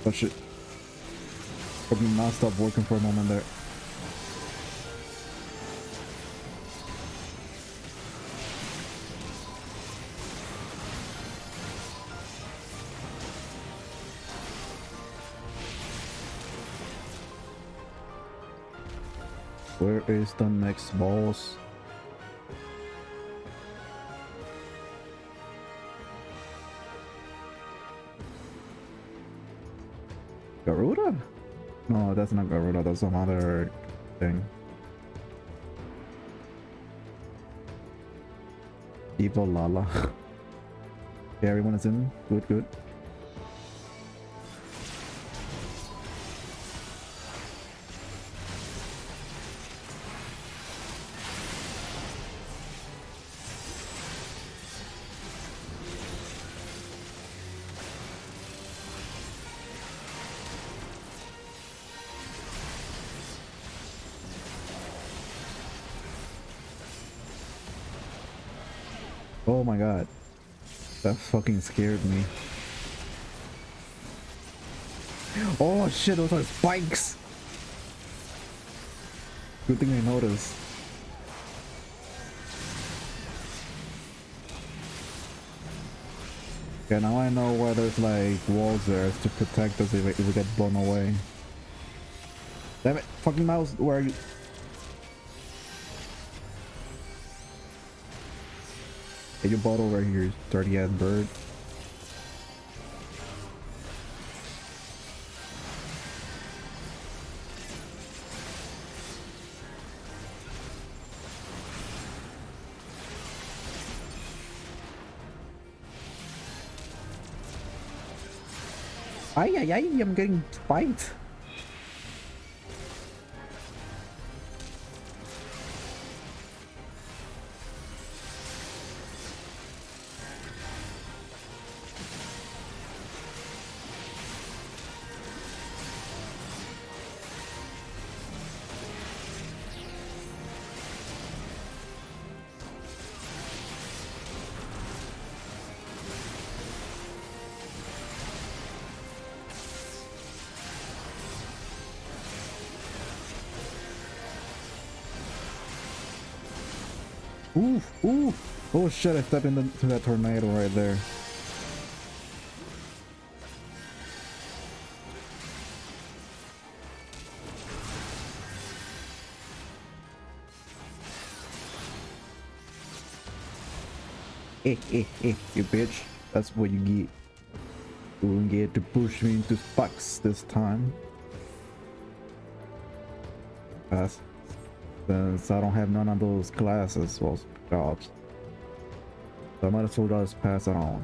Oh shit. Hope you not stop working for a moment there. Where is the next boss? Garuda? No, that's not Garuda, that's some other thing. Evil Lala. Yeah, everyone is in. Good, good. Oh my god. That fucking scared me. Oh shit, those are spikes! Good thing I noticed. Okay, now I know why there's like walls there to protect us if we get blown away. Damn it, fucking mouse, where are you? Get your butt over here, you dirty ass bird. Ay, ay, ay, I'm getting spiked. Ooh, ooh. Oh shit, I stepped into that tornado right there. You bitch. That's what you get. You don't get to push me into spikes this time. Pass. Since I don't have none of those classes, well, jobs. So I might as well just pass it on.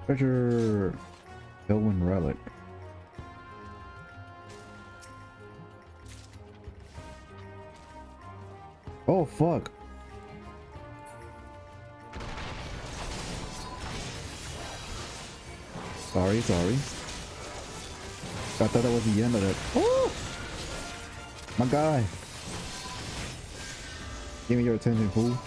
Treasure Elwyn relic. Oh fuck. Sorry. I thought that was the end of it. Oh! My guy. Give me your attention, fool.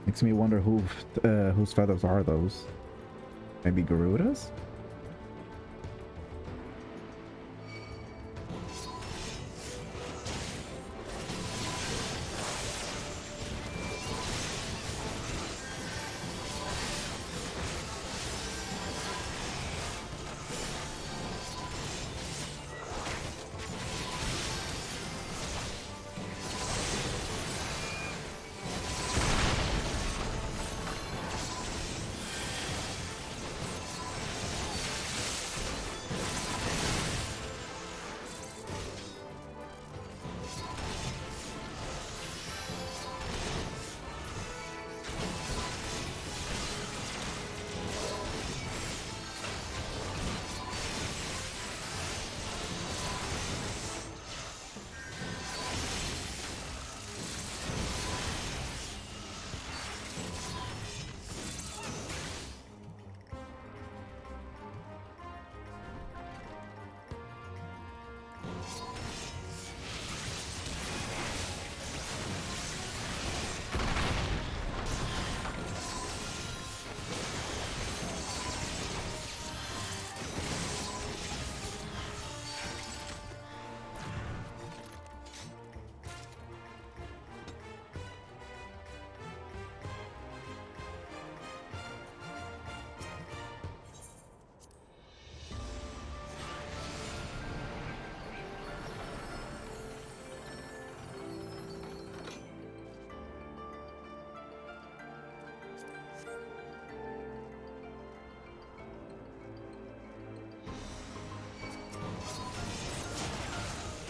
Makes me wonder whose feathers are those? Maybe Garuda's?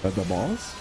At the boss?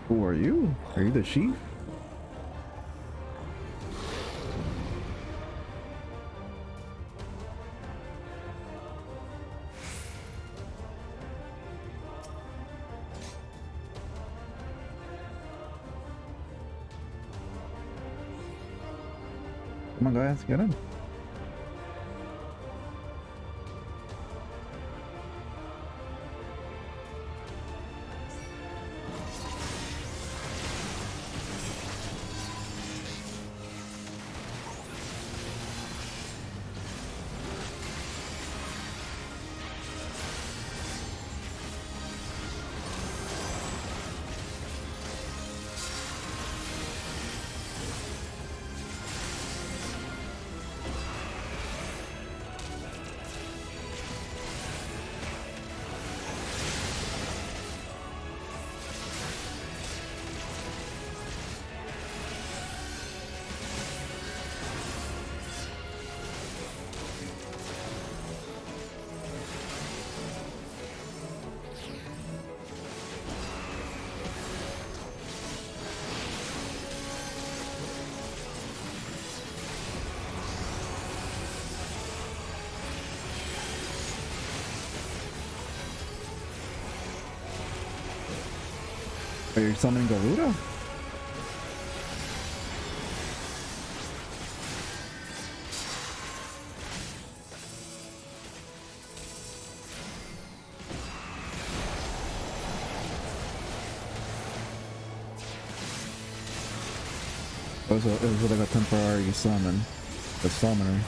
Who are you? Are you the chief? Come on guys, get in. Are you summoning Garuda? It was like a temporary summon. The summoner.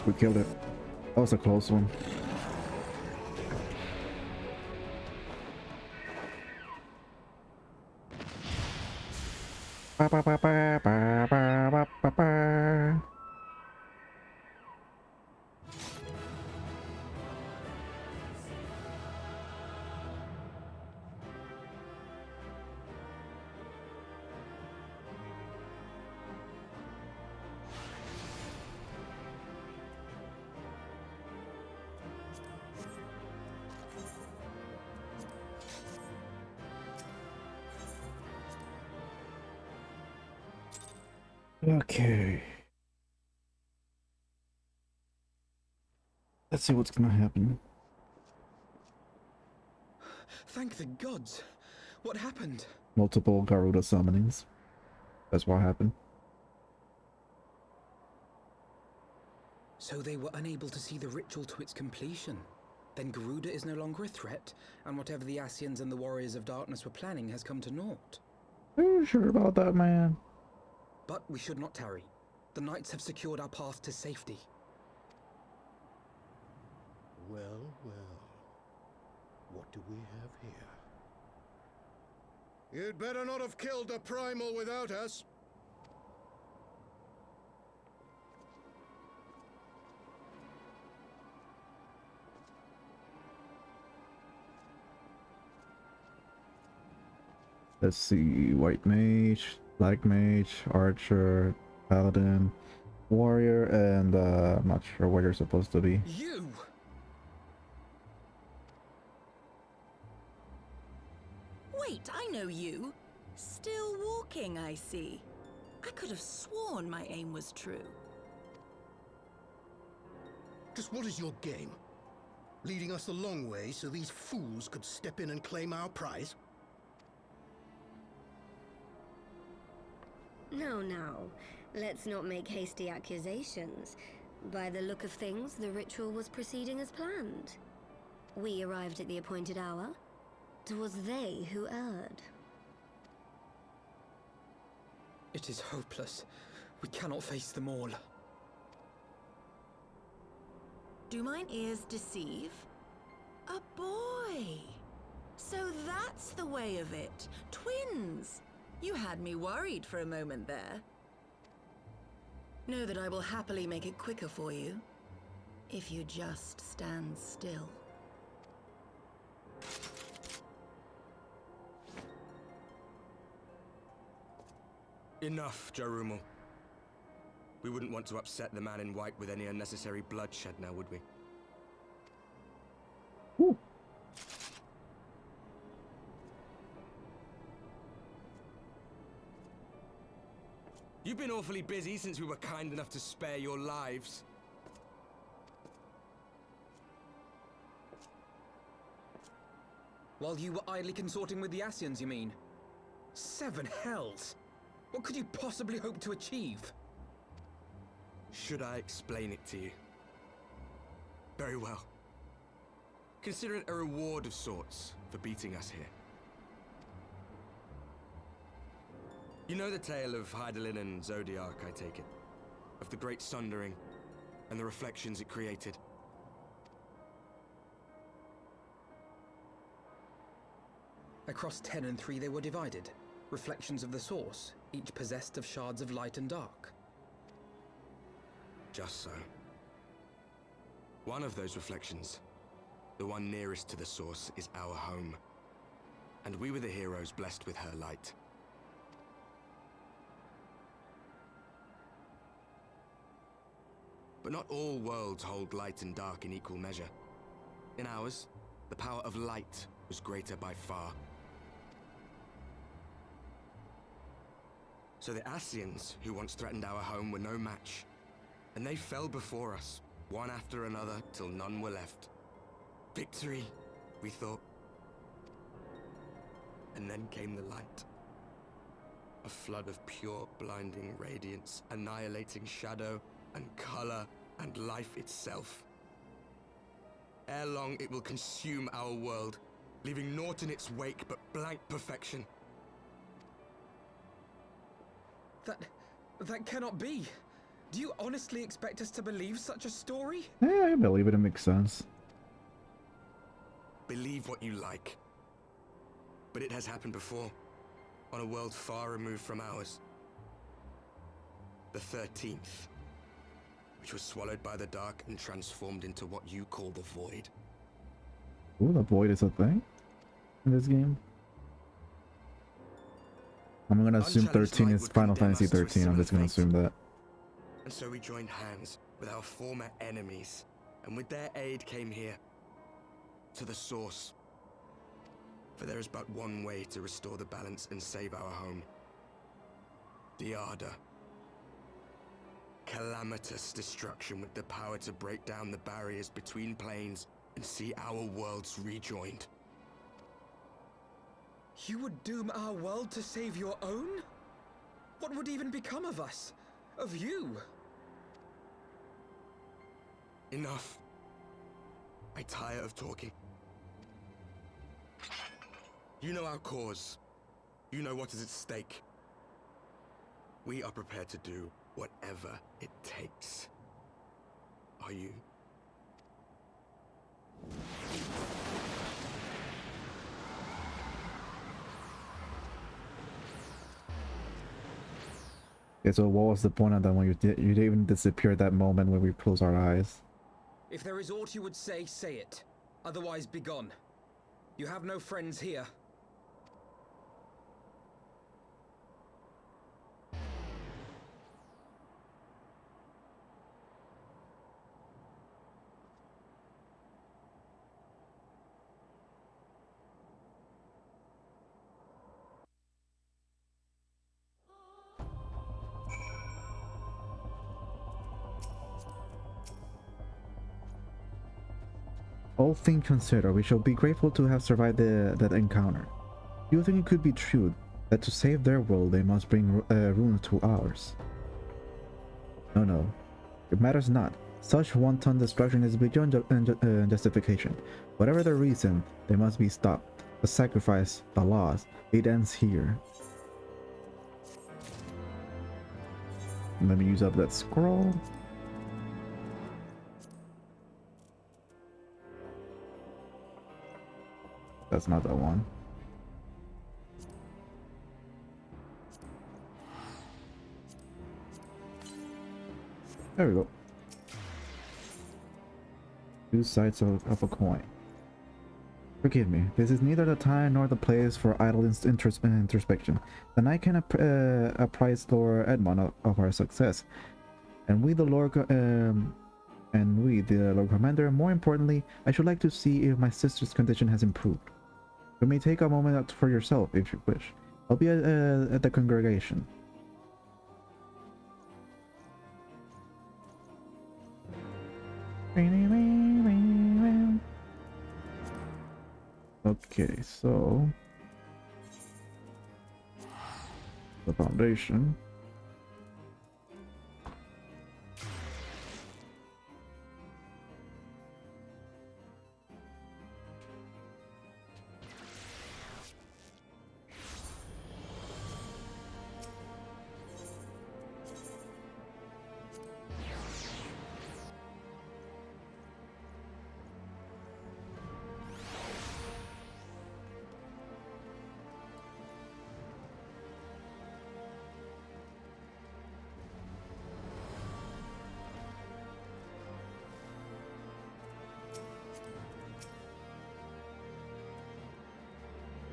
we killed it. That was a close one. Ba, ba, ba, ba, ba, ba, ba, ba. Okay. Let's see what's gonna happen. Thank the gods. What happened? Multiple Garuda summonings. That's what happened. So they were unable to see the ritual to its completion. Then Garuda is no longer a threat, and whatever the Ascians and the Warriors of Darkness were planning has come to naught. Are you sure about that, man? But we should not tarry. The knights have secured our path to safety. Well, well. What do we have here? You'd better not have killed the primal without us. Let's see. White mage, black mage, archer, paladin, warrior, and I'm not sure what you're supposed to be. You! Wait, I know you. Still walking, I see. I could have sworn my aim was true. Just what is your game? Leading us the long way so these fools could step in and claim our prize? No, no. Let's not make hasty accusations. By the look of things, the ritual was proceeding as planned. We arrived at the appointed hour. 'Twas they who erred. It is hopeless. We cannot face them all. Do mine ears deceive? A boy! So that's the way of it. Twins! You had me worried for a moment there. Know that I will happily make it quicker for you, if you just stand still. Enough, Jarumul. We wouldn't want to upset the man in white with any unnecessary bloodshed now, would we? Ooh. You've been awfully busy since we were kind enough to spare your lives. While you were idly consorting with the Ascians, you mean? 7 hells! What could you possibly hope to achieve? Should I explain it to you? Very well. Consider it a reward of sorts for beating us here. You know the tale of Hydaelyn and Zodiac, I take it? Of the Great Sundering and the reflections it created? Across 10 and 3 they were divided. Reflections of the source, each possessed of shards of light and dark. Just so. One of those reflections, the one nearest to the source, is our home. And we were the heroes blessed with her light. But not all worlds hold light and dark in equal measure. In ours, the power of light was greater by far. So the Ascians, who once threatened our home, were no match. And they fell before us, one after another, till none were left. Victory, we thought. And then came the light. A flood of pure, blinding radiance, annihilating shadow and color and life itself. Ere long, it will consume our world, leaving naught in its wake but blank perfection. That cannot be. Do you honestly expect us to believe such a story? Yeah, I believe it. It makes sense. Believe what you like. But it has happened before, on a world far removed from ours. The 13th, which was swallowed by the dark and transformed into what you call the Void. Ooh, the Void is a thing in this game. I'm gonna assume 13 is Final Fantasy 13. I'm just gonna assume that. And so we joined hands with our former enemies, and with their aid came here, to the source. For there is but one way to restore the balance and save our home. The Ardor. Calamitous destruction with the power to break down the barriers between planes and see our worlds rejoined. You would doom our world to save your own? What would even become of us? Of you? Enough. I tire of talking. You know our cause. You know what is at stake. We are prepared to do whatever it takes. Are you? Okay, so what was the point of that when you didn't even disappear at that moment when we close our eyes? If there is aught you would say, say it. Otherwise, be gone. You have no friends here. All things considered, we shall be grateful to have survived that encounter. Do you think it could be true that to save their world they must bring ruin to ours? No. It matters not. Such wanton destruction is beyond justification. Whatever the reason, they must be stopped. The sacrifice, the loss, it ends here. Let me use up that scroll. That's not that one. There we go. Two sides of a coin. Forgive me, this is neither the time nor the place for idle introspection. The knight can apprise Lord Edmund of our success, and we the Lord Commander. More importantly, I should like to see if my sister's condition has improved. You may take a moment out for yourself if you wish. I'll be at the congregation. Okay, so the foundation.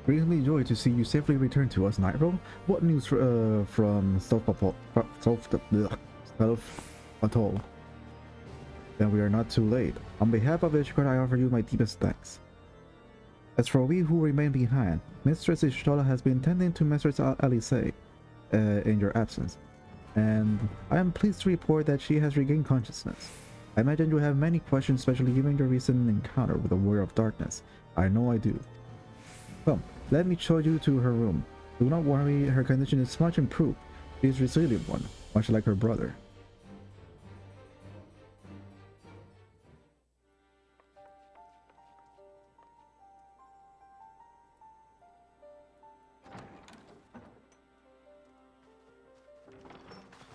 Greatly joy to see you safely return to us, Nightrow. What news from Self Atoll? Then we are not too late. On behalf of Ishgard, I offer you my deepest thanks. As for we who remain behind, Mistress Ishtola has been tending to Mistress Alice in your absence, and I am pleased to report that she has regained consciousness. I imagine you have many questions, especially given your recent encounter with the Warrior of Darkness. I know I do. Come, let me show you to her room. Do not worry, her condition is much improved. She is a resilient one, much like her brother.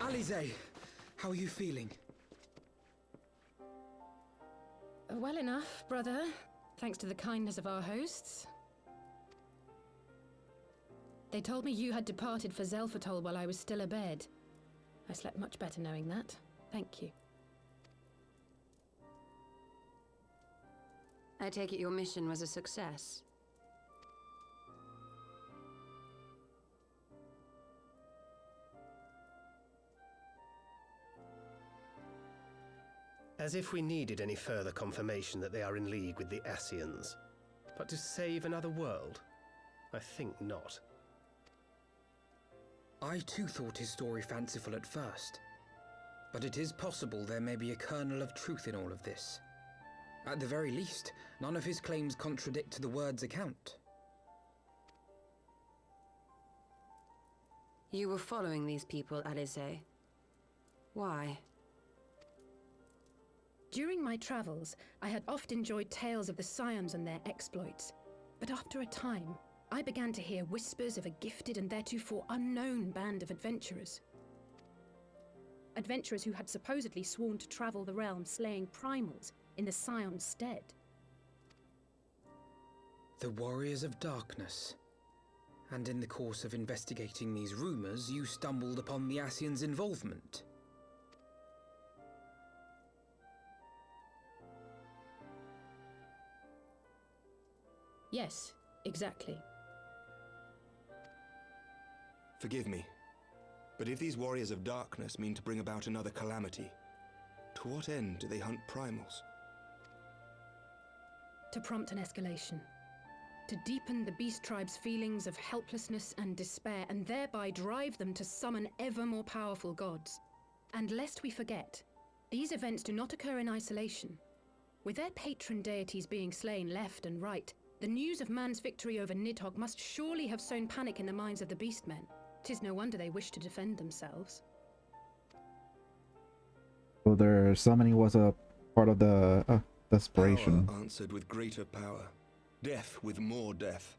Alize, How are you feeling? Well enough, brother. Thanks to the kindness of our hosts. They told me you had departed for Zelphatol while I was still abed. I slept much better knowing that. Thank you. I take it your mission was a success. As if we needed any further confirmation that they are in league with the Ascians. But to save another world? I think not. I too thought his story fanciful at first. But it is possible there may be a kernel of truth in all of this. At the very least, none of his claims contradict the word's account. You were following these people, Alice. Why? During my travels, I had oft enjoyed tales of the Scions and their exploits. But after a time, I began to hear whispers of a gifted and theretofore unknown band of adventurers. Adventurers who had supposedly sworn to travel the realm slaying primals in the Scion's stead. The Warriors of Darkness. And in the course of investigating these rumors, you stumbled upon the Ascians' involvement. Yes, exactly. Forgive me, but if these Warriors of Darkness mean to bring about another calamity, to what end do they hunt primals? To prompt an escalation. To deepen the beast tribe's feelings of helplessness and despair, and thereby drive them to summon ever more powerful gods. And lest we forget, these events do not occur in isolation. With their patron deities being slain left and right, the news of man's victory over Nidhogg must surely have sown panic in the minds of the beastmen. 'Tis no wonder they wish to defend themselves. So their summoning was a part of the desperation. Power answered with greater power. Death with more death.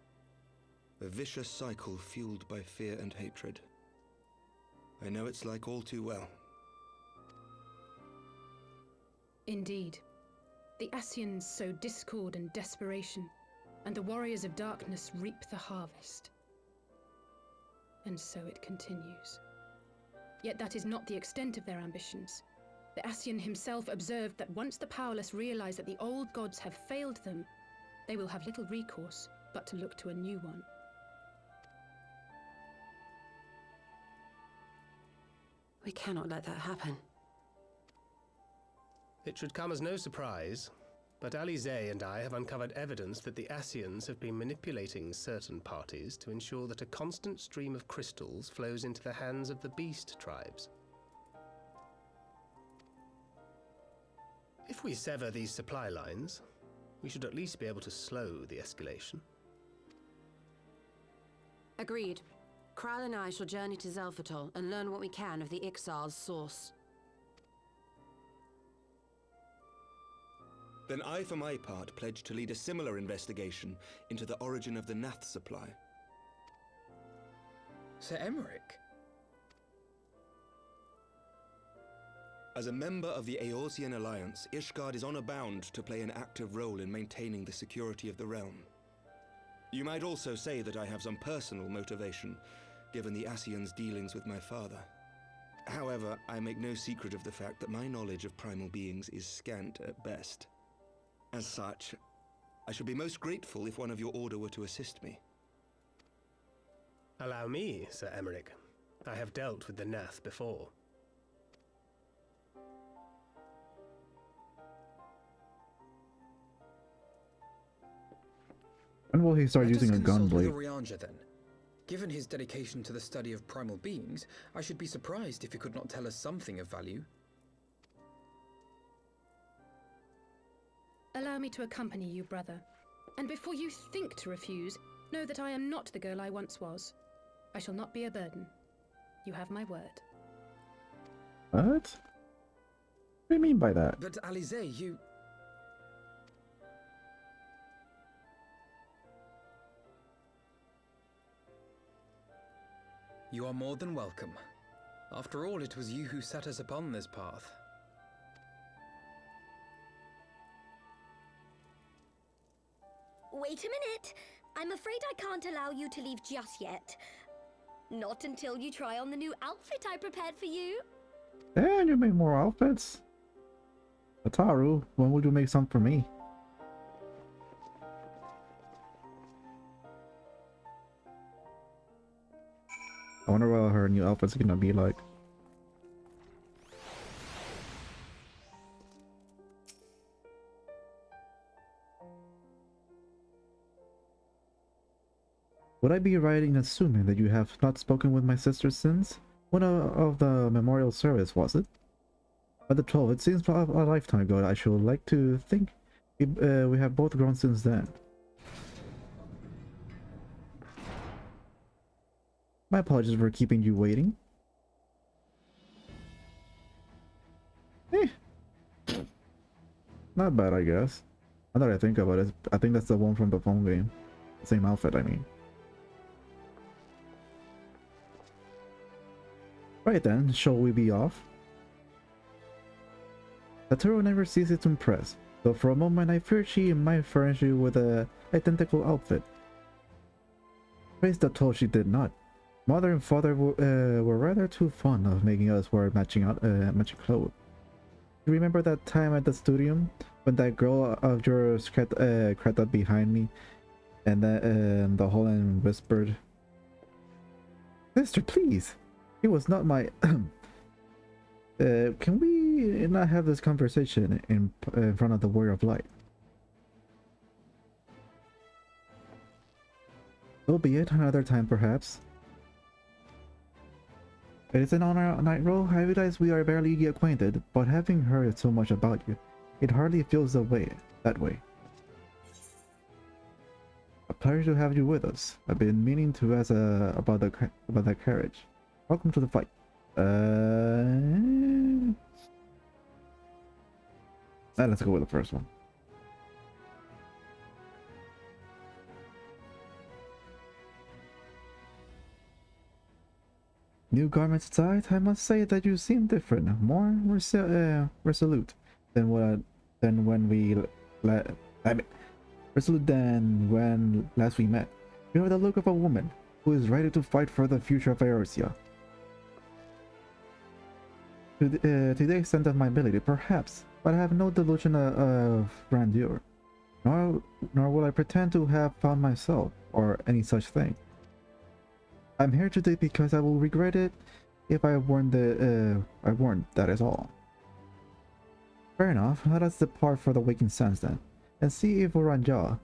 A vicious cycle fueled by fear and hatred. I know it's like all too well. Indeed. The Ascians sow discord and desperation, and the Warriors of Darkness reap the harvest. And so it continues. Yet that is not the extent of their ambitions. The Ascian himself observed that once the powerless realize that the old gods have failed them, they will have little recourse but to look to a new one. We cannot let that happen. It should come as no surprise, but Alice and I have uncovered evidence that the Ascians have been manipulating certain parties to ensure that a constant stream of crystals flows into the hands of the beast tribes. If we sever these supply lines, we should at least be able to slow the escalation. Agreed. Kral and I shall journey to Zelphatol and learn what we can of the Ixal's source. Then I, for my part, pledge to lead a similar investigation into the origin of the Nath supply. Sir Emmerich? As a member of the Eorzean Alliance, Ishgard is honor-bound to play an active role in maintaining the security of the realm. You might also say that I have some personal motivation, given the Ascians' dealings with my father. However, I make no secret of the fact that my knowledge of primal beings is scant at best. As such, I should be most grateful if one of your order were to assist me. Allow me, Sir Emmerich. I have dealt with the Nath before. When will he start Let us using a gun consult with blade? Orianja then. Given his dedication to the study of primal beings, I should be surprised if he could not tell us something of value. Allow me to accompany you, brother. And before you think to refuse, know that I am not the girl I once was. I shall not be a burden. You have my word. What? What do you mean by that? But Alize, you... You are more than welcome. After all, it was you who set us upon this path. Wait a minute. I'm afraid I can't allow you to leave just yet. Not until you try on the new outfit I prepared for you. And you make more outfits? Ataru, when will you make some for me? I wonder what her new outfit's gonna be like. Would I be right in assuming that you have not spoken with my sister since? One of the memorial service, was it? By the 12, it seems a lifetime ago. I should like to think we have both grown since then. My apologies for keeping you waiting. Not bad, I guess. Now that I think about it, I think that's the one from the phone game. Same outfit, I mean. Right then, shall we be off? Satoru never ceases to impress, though for a moment I feared she might furnish you with an identical outfit. Praise the toll she did not. Mother and father were rather too fond of making us wear matching clothes. You remember that time at the studio when that girl of yours crept up behind me and the whole and whispered, "Sister, please! It was not my..." Can we not have this conversation in front of the Warrior of Light? So be it, another time perhaps. It is an honor, Nightrow. I realize we are barely acquainted, but having heard so much about you, it hardly feels that way. A pleasure to have you with us. I've been meaning to ask about that carriage. Welcome to the fight. Let's go with the first one. New garments aside, I must say that you seem different, more resolute than when last we met. You have the look of a woman who is ready to fight for the future of Eorzea. To the extent of my ability, perhaps, but I have no delusion of grandeur, nor will I pretend to have found myself, or any such thing. I'm here today because I will regret it if I weren't that is all. Fair enough, let us depart for the Waking Sands then, and see if Oranja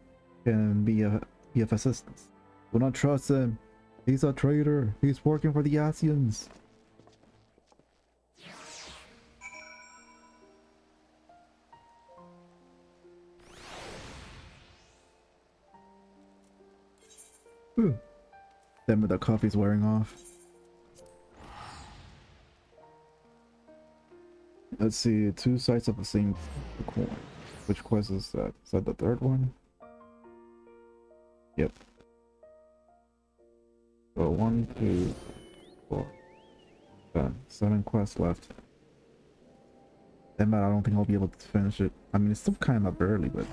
can be of assistance. Do not trust him. He's a traitor. He's working for the Asians. Then the coffee's wearing off. Let's see, two sides of the same coin. Which quest is that? Is that the third one? Yep. So 1, 2, 4, 10. 7 quests left. Damn it, I don't think I'll be able to finish it. I mean, it's still kind of early, but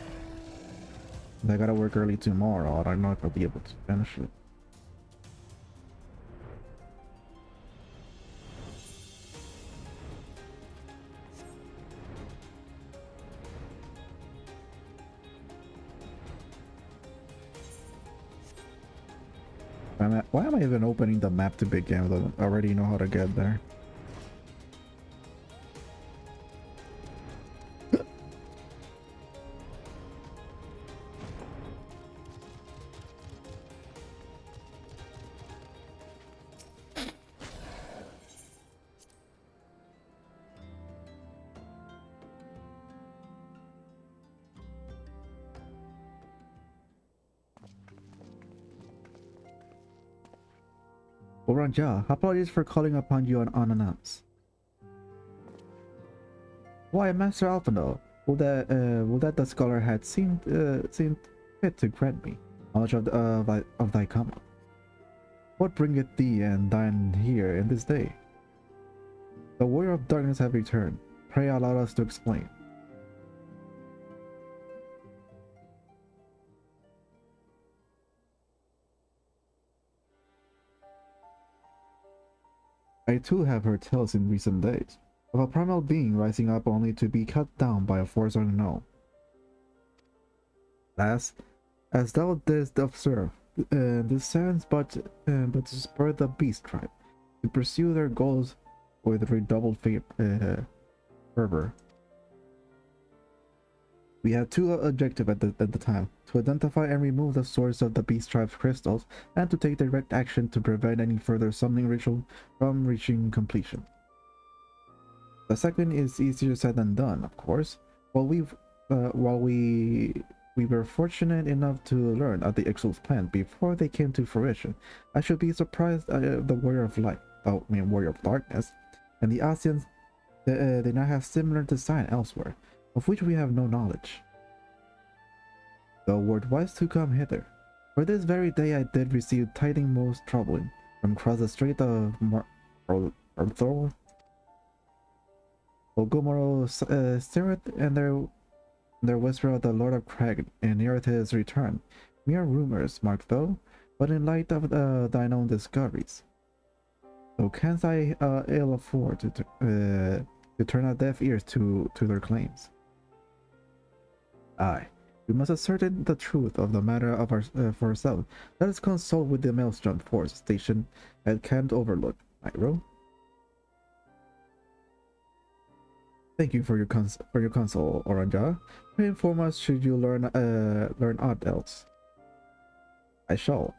I gotta work early tomorrow. I don't know if I'll be able to finish it. Why am I even opening the map to begin? I already know how to get there. Oranja, apologies for calling upon you unannounced. Why, Master Alphino, will that the scholar had seemed fit to grant me knowledge of thy coming? What bringeth thee and thine here in this day? The Warrior of Darkness have returned. Pray allow us to explain. I too have heard tales in recent days of a primal being rising up only to be cut down by a force unknown. As thou didst observe, this stands but to spur the beast tribe to pursue their goals with redoubled fervor. We had two objectives at the time: to identify and remove the source of the beast tribe's crystals, and to take direct action to prevent any further summoning ritual from reaching completion. The second is easier said than done, of course. While we were fortunate enough to learn of the XIV's plan before they came to fruition, I should be surprised the Warrior of Light, Warrior of Darkness, and the Asians, they now have similar design elsewhere, of which we have no knowledge. Thou wert wise to come hither, for this very day I did receive tidings most troubling from across the strait of Arthur. Ogomoro stirreth, and their whisper of the Lord of Crag neareth his return. Mere rumors, mark thou, but in light of thine own discoveries. So canst I ill afford to turn a deaf ear to their claims. Aye, we must ascertain the truth of the matter of for ourselves. Let us consult with the Maelstrom force stationed at Camp Overlook, Nightrow. Thank you for your console, Oranja. Pray inform us should you learn aught else. I shall.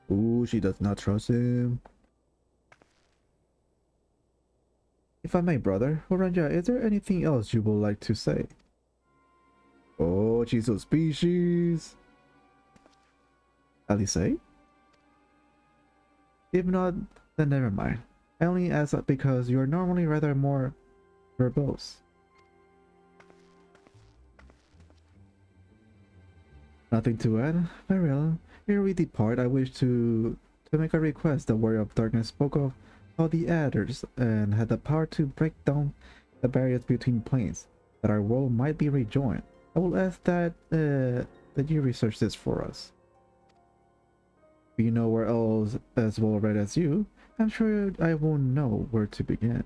Ooh, she does not trust him. If I may, brother, Oranja, is there anything else you would like to say? Oh, she's a species. Alice? If not, then never mind. I only ask that because you're normally rather more verbose. Nothing to add? Very well. Ere we depart, I wish to make a request. The Warrior of Darkness spoke of how the adders and had the power to break down the barriers between planes, that our world might be rejoined. I will ask that you research this for us. If you know where else as well read as you, I'm sure I won't know where to begin.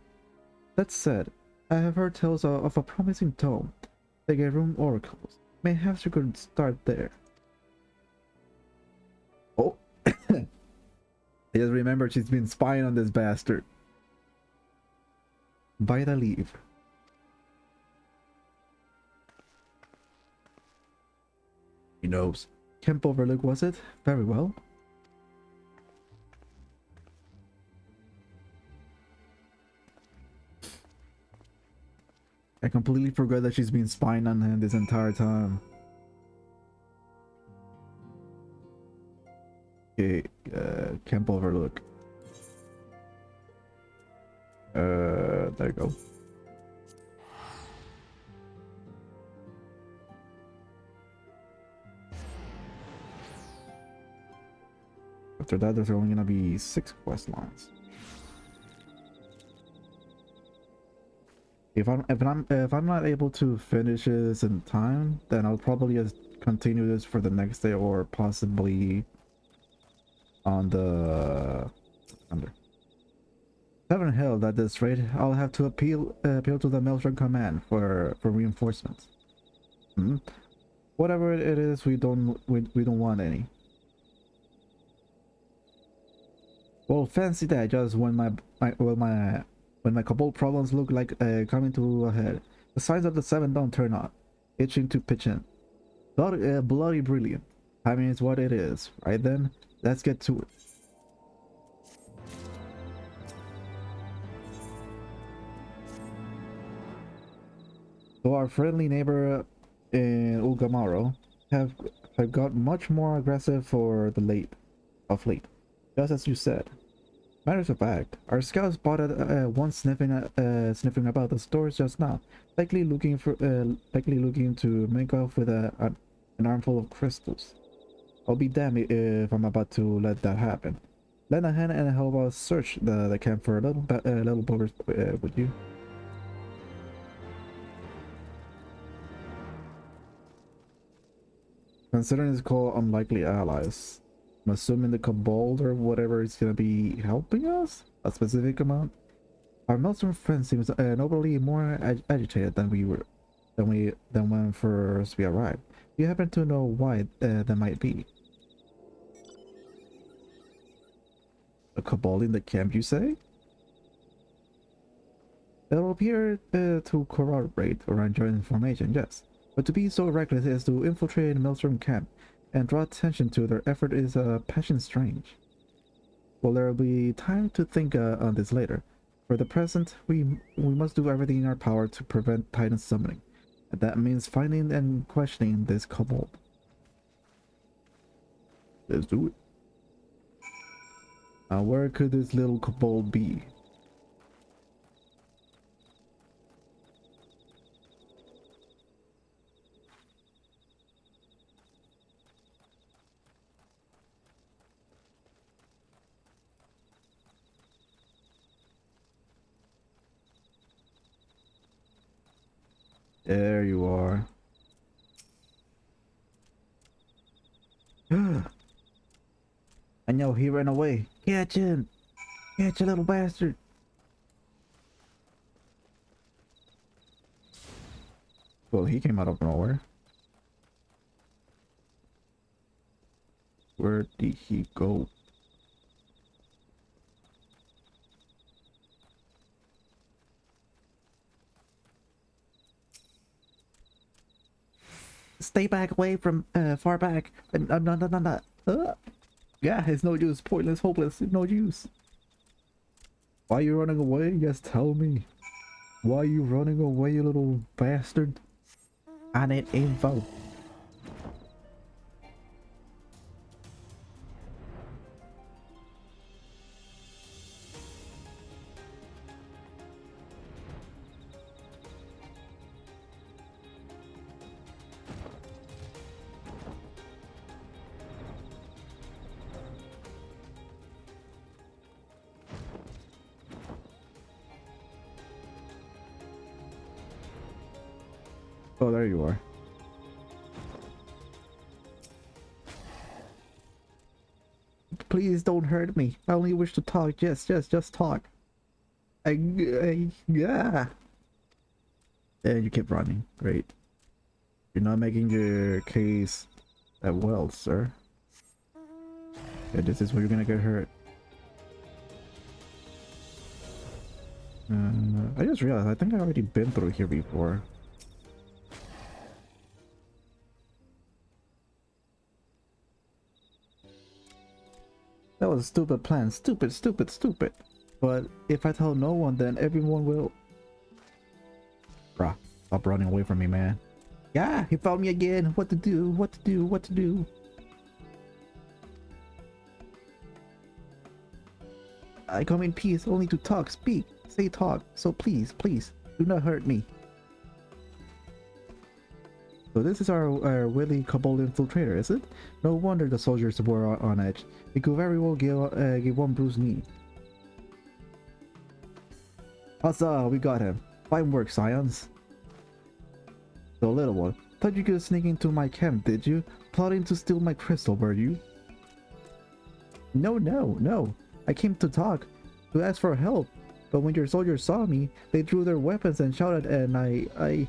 That said, I have heard tales of a promising tome, the room oracles. Perhaps you could start there. Oh, I just remembered she's been spying on this bastard. By the leave. He knows. Camp Overlook, was it? Very well. I completely forgot that she's been spying on him this entire time. Okay, Camp Overlook. There you go. After that, there's only gonna be 6 quest lines. If I'm not able to finish this in time, then I'll probably just continue this for the next day, or possibly on the under 7 Hill. At this rate, I'll have to appeal to the Maelstrom command for reinforcements. Whatever it is, we don't want any. Well, fancy that. Just when my couple problems look like coming to a head, the signs of the 7 don't turn on, itching to pitch in. Bloody brilliant. I mean, it's what it is. Right then, let's get to it. So our friendly neighbor in Ugamaro have got much more aggressive for the late of late, just as you said. Matters of fact, our scouts spotted one sniffing about the stores just now, likely looking to make off with an armful of crystals. I'll be damned if I'm about to let that happen. Lend a hand and help us search the camp for a little progress, would you? Considering it's called unlikely allies, I'm assuming the Kobold or whatever is gonna be helping us a specific amount. Our Maelstrom friend seems notably more agitated than when first we arrived. Do you happen to know why that might be? A Kobold in the camp, you say? It will appear to corroborate or enjoy information, yes. But to be so reckless as to infiltrate the Maelstrom camp and draw attention to their effort is passion strange. Well, there will be time to think on this later. For the present, we must do everything in our power to prevent Titan summoning. And that means finding and questioning this Kobold. Let's do it. Now, where could this little Kobold be? There you are. I know, he ran away. Catch him! Catch a little bastard! Well, he came out of nowhere. Where did he go? Stay back away from far back. No. Yeah, it's no use. Pointless, hopeless, no use. Why are you running away? Just tell me. Why are you running away, you little bastard? I need info. Oh, there you are. Please don't hurt me. I only wish to talk. Just talk. Yeah. And you keep running. Great. You're not making your case that well, sir. Yeah, this is where you're gonna get hurt. I just realized I think I've already been through here before. That was a stupid plan. Stupid. But if I tell no one, then everyone will... Bruh, stop running away from me, man. Yeah, he found me again. What to do? I come in peace, only to talk, speak, say talk. So please, do not hurt me. So this is our wily Kobold infiltrator, is it? No wonder the soldiers were on edge. It could very well give one bruised knee. Huzzah, we got him. Fine work, Scions. So little one, thought you could sneak into my camp, did you? Plotting to steal my crystal, were you? No. I came to talk, to ask for help. But when your soldiers saw me, they drew their weapons and shouted, and I...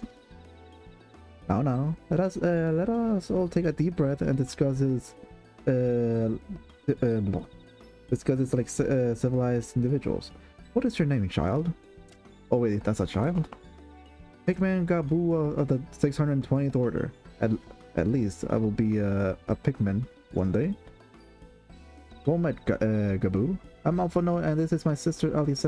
No. Let us all take a deep breath and discuss this. Discuss this like civilized individuals. What is your name, child? Oh wait, that's a child. Pikmin Gabu of the 620th Order. At least I will be a Pikmin one day. Well met, Gabu. I'm Alphano, and this is my sister Alice.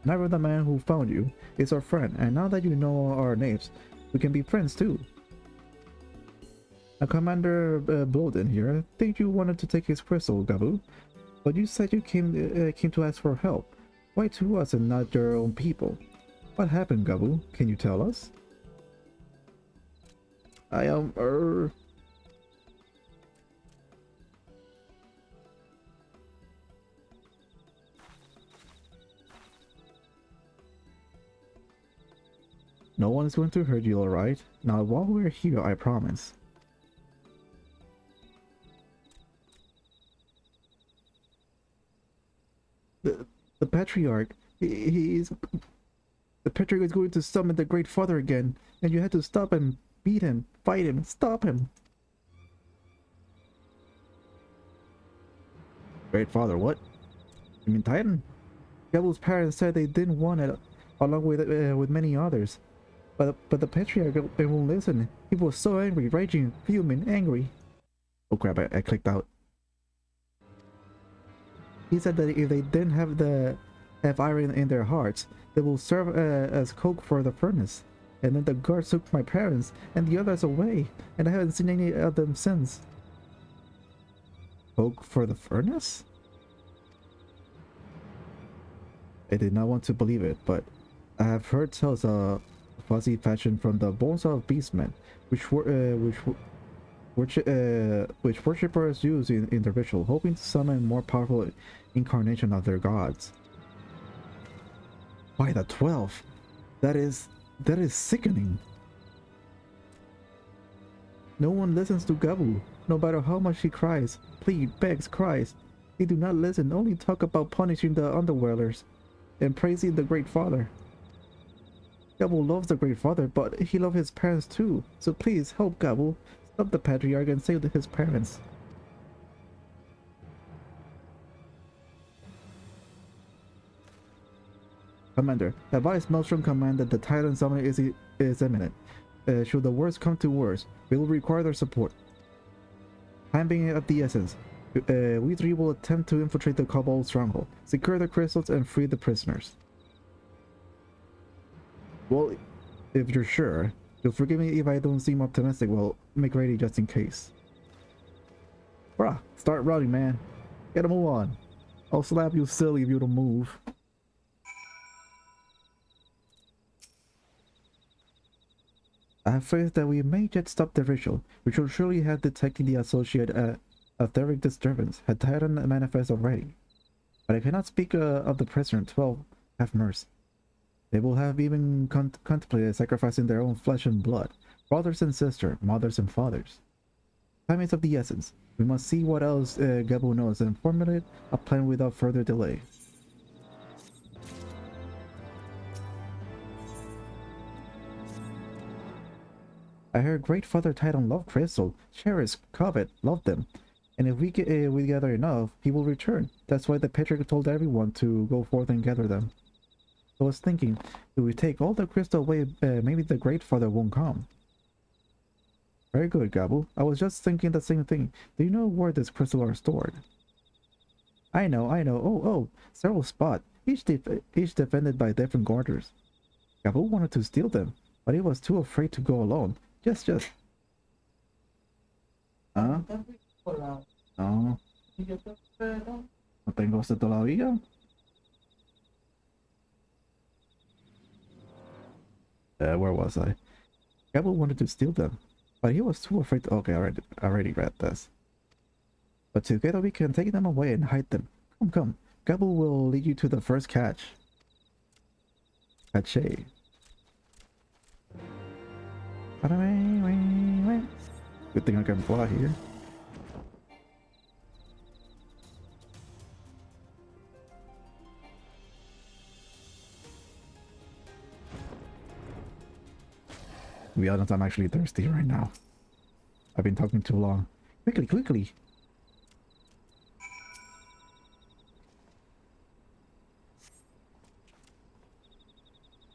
Never the man who found you is our friend, and now that you know our names, we can be friends too. Now, Commander Bloden here, I think you wanted to take his crystal, Gabu, but you said you came to ask for help. Why to us and not your own people? What happened, Gabu? Can you tell us? I am No one is going to hurt you, alright? Now while we're here, I promise. The Patriarch, the Patriarch is going to summon the Great Father again, and you had to stop him, beat him, fight him, stop him. Great Father, what? You mean Titan? Gabu's parents said they didn't want it, along with many others. But the Patriarch won't listen. He was so angry, raging, fuming, angry. Oh crap, I clicked out. He said that if they didn't have iron in their hearts, they will serve as coke for the furnace. And then the guards took my parents and the others away, and I haven't seen any of them since. Coke for the furnace? I did not want to believe it, but I have heard tales of fuzzy fashioned from the bones of beastmen, which worshippers use in the ritual, hoping to summon more powerful incarnation of their gods. By the 12, that is sickening. No one listens to Gabu, no matter how much he cries, pleads, begs, cries. They do not listen, only talk about punishing the underworlders and praising the Great Father. Gabu loves the Great Father, but he loves his parents too. So please help Gabu, stop the Patriarch and save his parents. Commander, advise Maelstrom Command that the Titan summoning is imminent. Should the worst come to worst, we will require their support. Time being of the essence. We three will attempt to infiltrate the Kobold stronghold, secure the crystals, and free the prisoners. Well, if you're sure, you'll forgive me if I don't seem optimistic. Well, make ready just in case. Bruh, start running, man. Get a move on. I'll slap you silly if you don't move. I have faith that we may yet stop the ritual, which will surely have detected the associated etheric disturbance had Titan manifest already. But I cannot speak of the prisoner 12. Have mercy. They will have even contemplated sacrificing their own flesh and blood, brothers and sisters, mothers and fathers. Time is of the essence. We must see what else Gabu knows and formulate a plan without further delay. I heard Great Father Titan loved crystal, cherish, covet, love them. And if we gather enough, he will return. That's why the Patriarch told everyone to go forth and gather them. I was thinking, if we take all the crystal away, maybe the Great Father won't come. Very good, Gabu. I was just thinking the same thing. Do you know where these crystals are stored? I know. Oh, several spots, each defended by different guarders. Gabu wanted to steal them, but he was too afraid to go alone. Just. ¿Ah? No. No tengo esto todavía. Where was I? Gabu wanted to steal them, but he was too afraid to... Okay, I already read this. But together we can take them away and hide them. Come. Gabu will lead you to the first catch. Cache. Good thing I can fly here. To be honest, I'm actually thirsty right now. I've been talking too long. Quickly!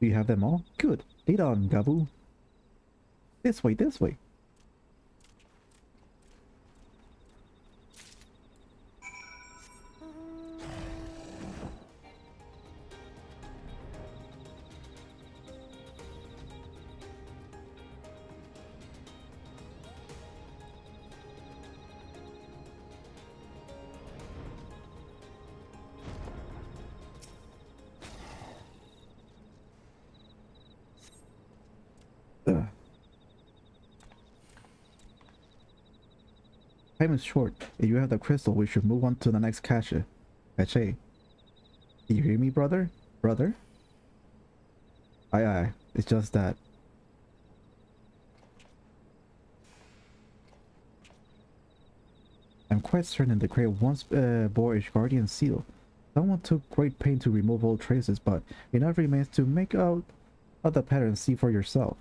Do you have them all? Good. Lead on, Gabu. This way. Time is short. If you have the crystal, we should move on to the next cache. Do you hear me, brother? Aye. It's just that I'm quite certain the crate once bore a guardian seal. Someone took great pain to remove all traces, but enough remains to make out the pattern and see for yourself.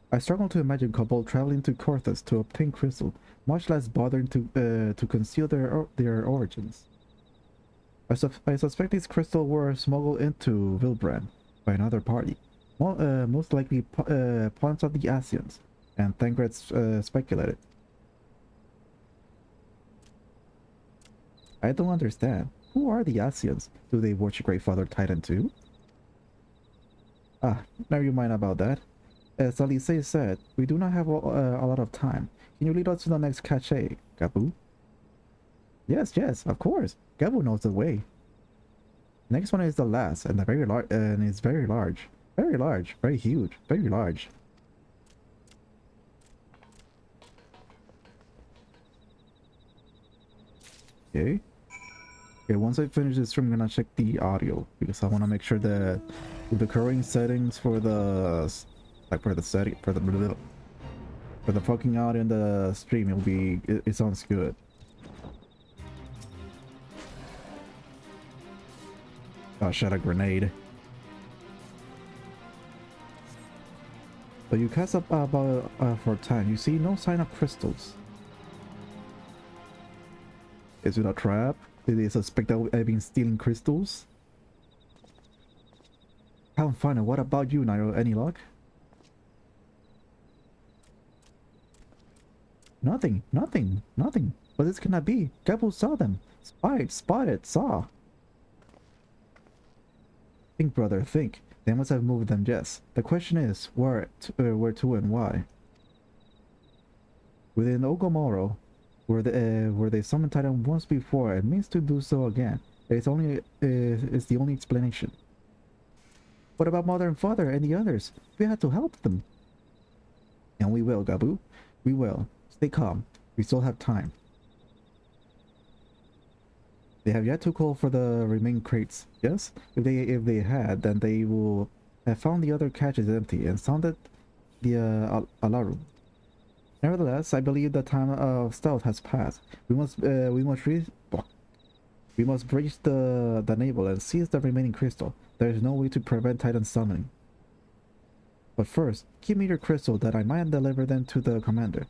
I struggle to imagine Kobold traveling to Korthus to obtain crystal, much less bothering to conceal their origins. I suspect these crystals were smuggled into Vilbrand by another party, most likely pawns of the Asians, and Thangred speculated. I don't understand. Who are the Asians? Do they worship Great Father Titan too? Ah, never mind about that. As Alice said, we do not have a lot of time. Can you lead us to the next cache, Gabu? Yes, of course. Gabu knows the way. Next one is the last, and it's very large. Very huge, very large. Okay. Okay, once I finish this stream, I'm gonna check the audio because I want to make sure that with the current settings for the fucking audio in the stream, it sounds good. Oh, shot a grenade. But you cast up about for 10. You see no sign of crystals. Is it a trap? Did they suspect that I've been stealing crystals? Haven't found it. What about you, Nightrow? Any luck? Nothing. But this cannot be. Gabu saw them. Spotted, saw. Think, brother, think. They must have moved them, yes. The question is, where to and why? Within Ogomoro, where they summoned Titan once before and means to do so again. It's the only explanation. What about Mother and Father and the others? We had to help them. And we will, Gabu. We will. Stay calm. We still have time. They have yet to call for the remaining crates. Yes? If they had, then they will have found the other caches empty and sounded the alarm. Nevertheless, I believe the time of stealth has passed. We must breach the navel and seize the remaining crystal. There is no way to prevent Titan summoning. But first, give me your crystal that I might deliver them to the commander.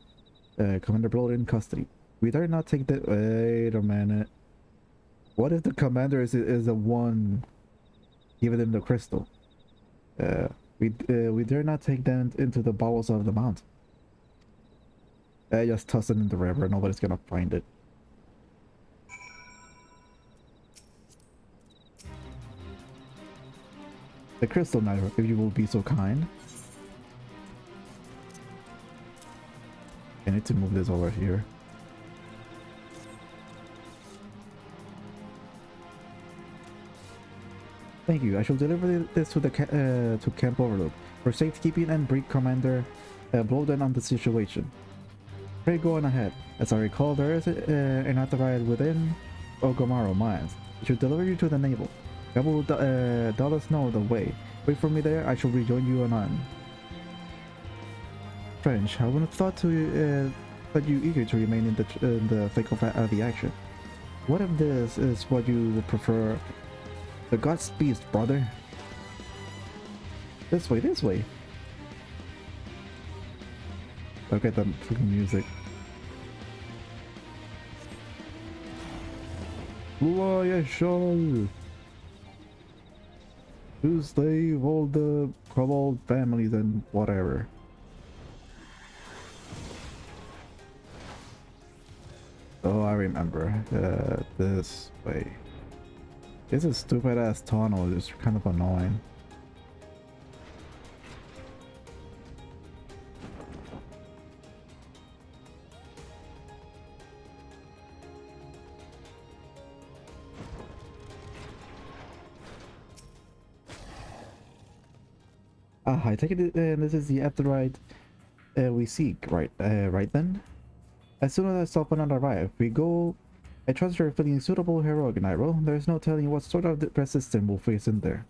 Commander Blood in custody. We dare not take the... Wait a minute. What if the commander is the one giving them the crystal? We dare not take them into the bowels of the mountain. Just toss it in the river. Nobody's gonna find it. The crystal, Nightrow, if you will be so kind. I need to move this over here. Thank you. I shall deliver this to the to Camp Overlook for safekeeping and brief Commander Bloden on the situation. Pray go on ahead. As I recall, there is an asteroid within Ogomaro mines. It should deliver you to the naval. God will let us know the way. Wait for me there. I shall rejoin you anon. French, I would have thought that you eager to remain in the thick of the action. What if this is what you would prefer? The Godspeed, brother. This way, this way. Look at the freaking music. Loyal to save all the Kobold families and whatever. Oh, I remember. This way. This is stupid ass tunnel. It's kind of annoying. I take it this is the asteroid we seek, right? Right then? As soon as I stop and arrive, we go. I trust you're feeling suitable, heroic, Nightrow. There's no telling what sort of resistance we'll face in there.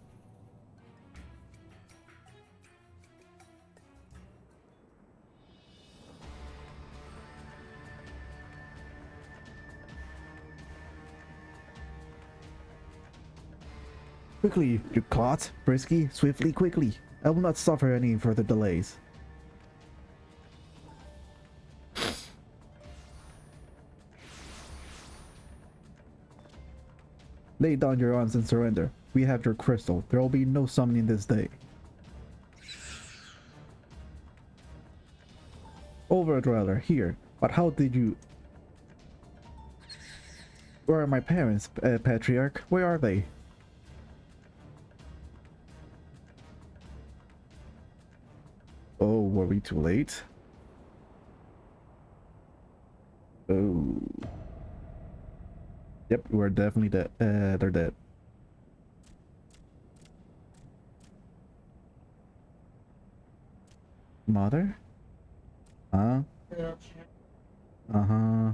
Quickly, you clot! Brisky, swiftly, quickly! I will not suffer any further delays. Lay down your arms and surrender. We have your crystal. There will be no summoning this day. Overdweller, here. But how did you... Where are my parents, Patriarch? Where are they? Oh, were we too late? Oh. Yep, we're definitely dead. They're dead. Mother? Huh? Uh-huh.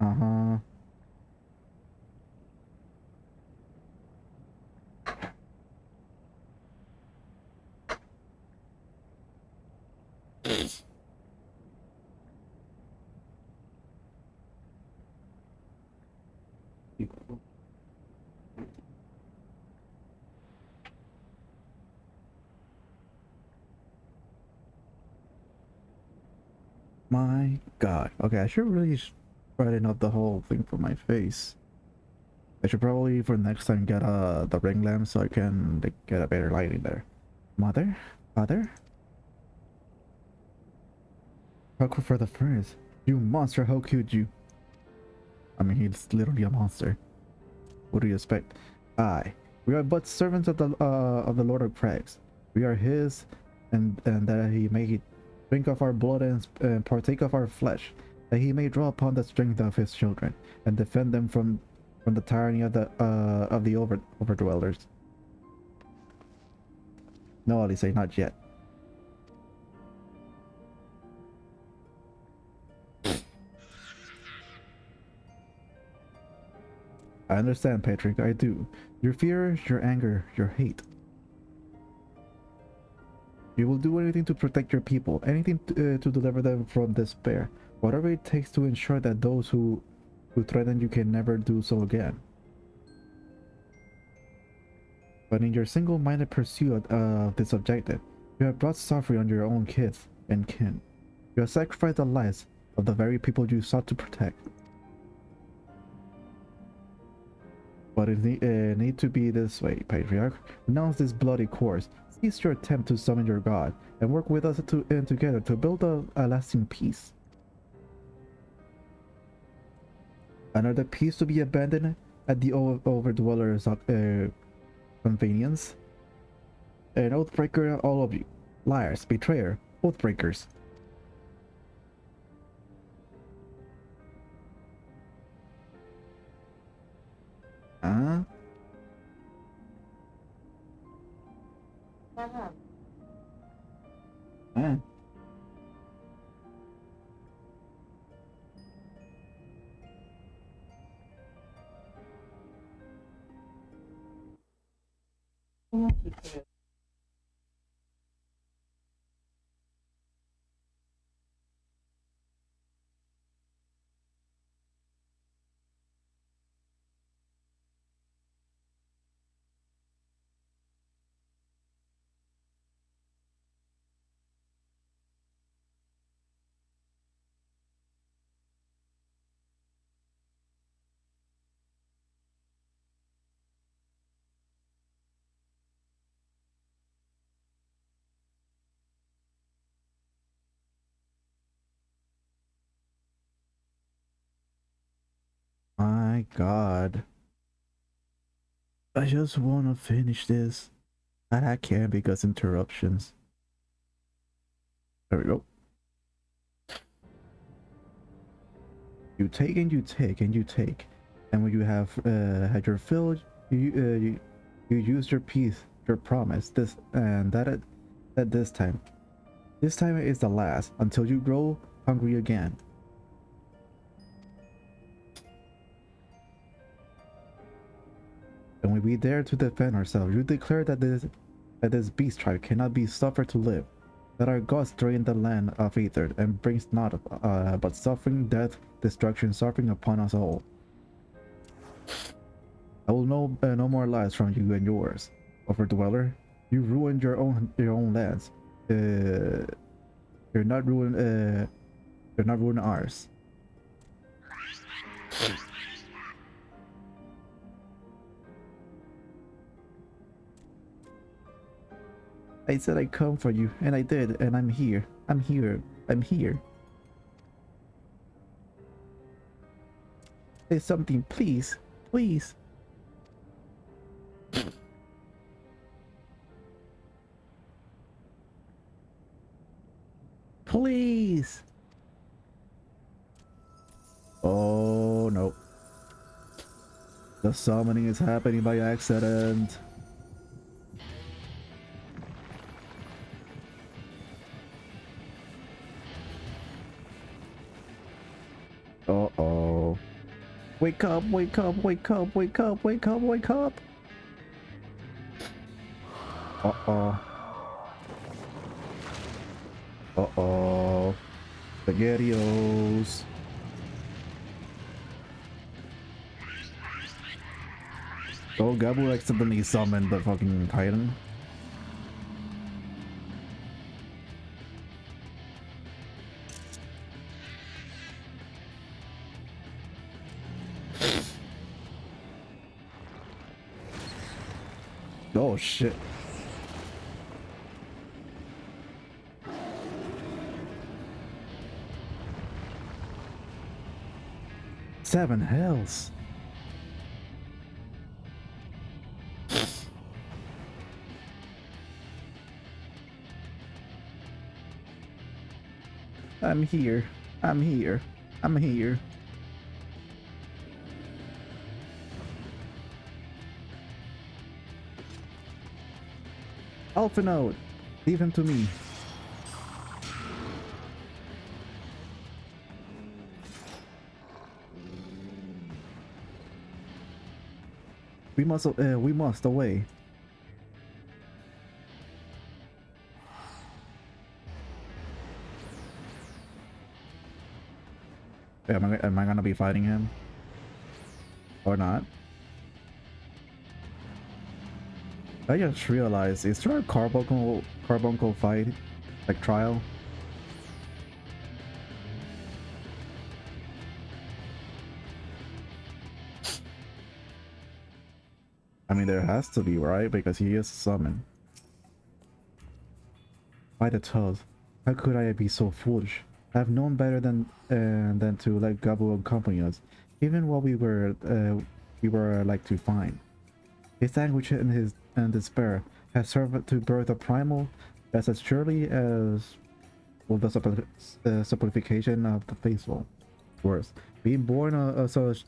Uh-huh. My God. Okay, I should really brighten up the whole thing for my face. I should probably for next time get the ring lamp so I can get a better lighting there. Mother? Father? How could for the furnace? You monster, how could you? I mean, he's literally a monster. What do you expect? Aye, we are but servants of the Lord of Crags. We are his, and that he may drink of our blood and partake of our flesh, that he may draw upon the strength of his children and defend them from the tyranny of the overdwellers. No, Alice, not yet. I understand, Patrick, I do. Your fear, your anger, your hate. You will do anything to protect your people, anything to deliver them from despair, whatever it takes to ensure that those who threaten you can never do so again. But in your single-minded pursuit of this objective, you have brought suffering on your own kids and kin. You have sacrificed the lives of the very people you sought to protect. But it need to be this way, Patriarch. Renounce this bloody course. Cease your attempt to summon your god, and work with us together to build a lasting peace. Another peace to be abandoned at the overdweller's convenience. An oathbreaker, all of you. Liars, betrayer, oathbreakers. Huh? Huh? My God. I just want to finish this. And I can't because interruptions. There we go. You take and you take and you take. And when you have had your fill, you use your peace, your promise, this and that at this time. This time is the last until you grow hungry again. And when we dare to defend ourselves, you declare that this beast tribe cannot be suffered to live, that our gods drain the land of Aether and brings not but suffering, death, destruction, suffering upon us all. I will know no more lies from you and yours. Overdweller, you ruined your own lands. You're not ruining ours. I said I'd come for you, and I did, and I'm here. I'm here. I'm here. Say something, please. Please. Please. Oh no. The summoning is happening by accident. Uh-oh. Wake up, wake up, wake up, wake up, wake up, wake up. Uh-oh. Uh-oh. SpaghettiOs. Oh, Gabu accidentally summoned the fucking Titan. Oh shit. Seven hells. I'm here. I'm here. I'm here. Alpha Node, leave him to me. We must away. Am I gonna be fighting him? Or not? I just realized, is there a carbuncle fight? Like trial? I mean, there has to be, right? Because he is summoned. By the toad, how could I be so foolish? I've known better than to let Gabu accompany us, even while we were like to find. His anguish and despair has served to birth a primal that's as surely as well the simplification of the faithful. Worse, being born of such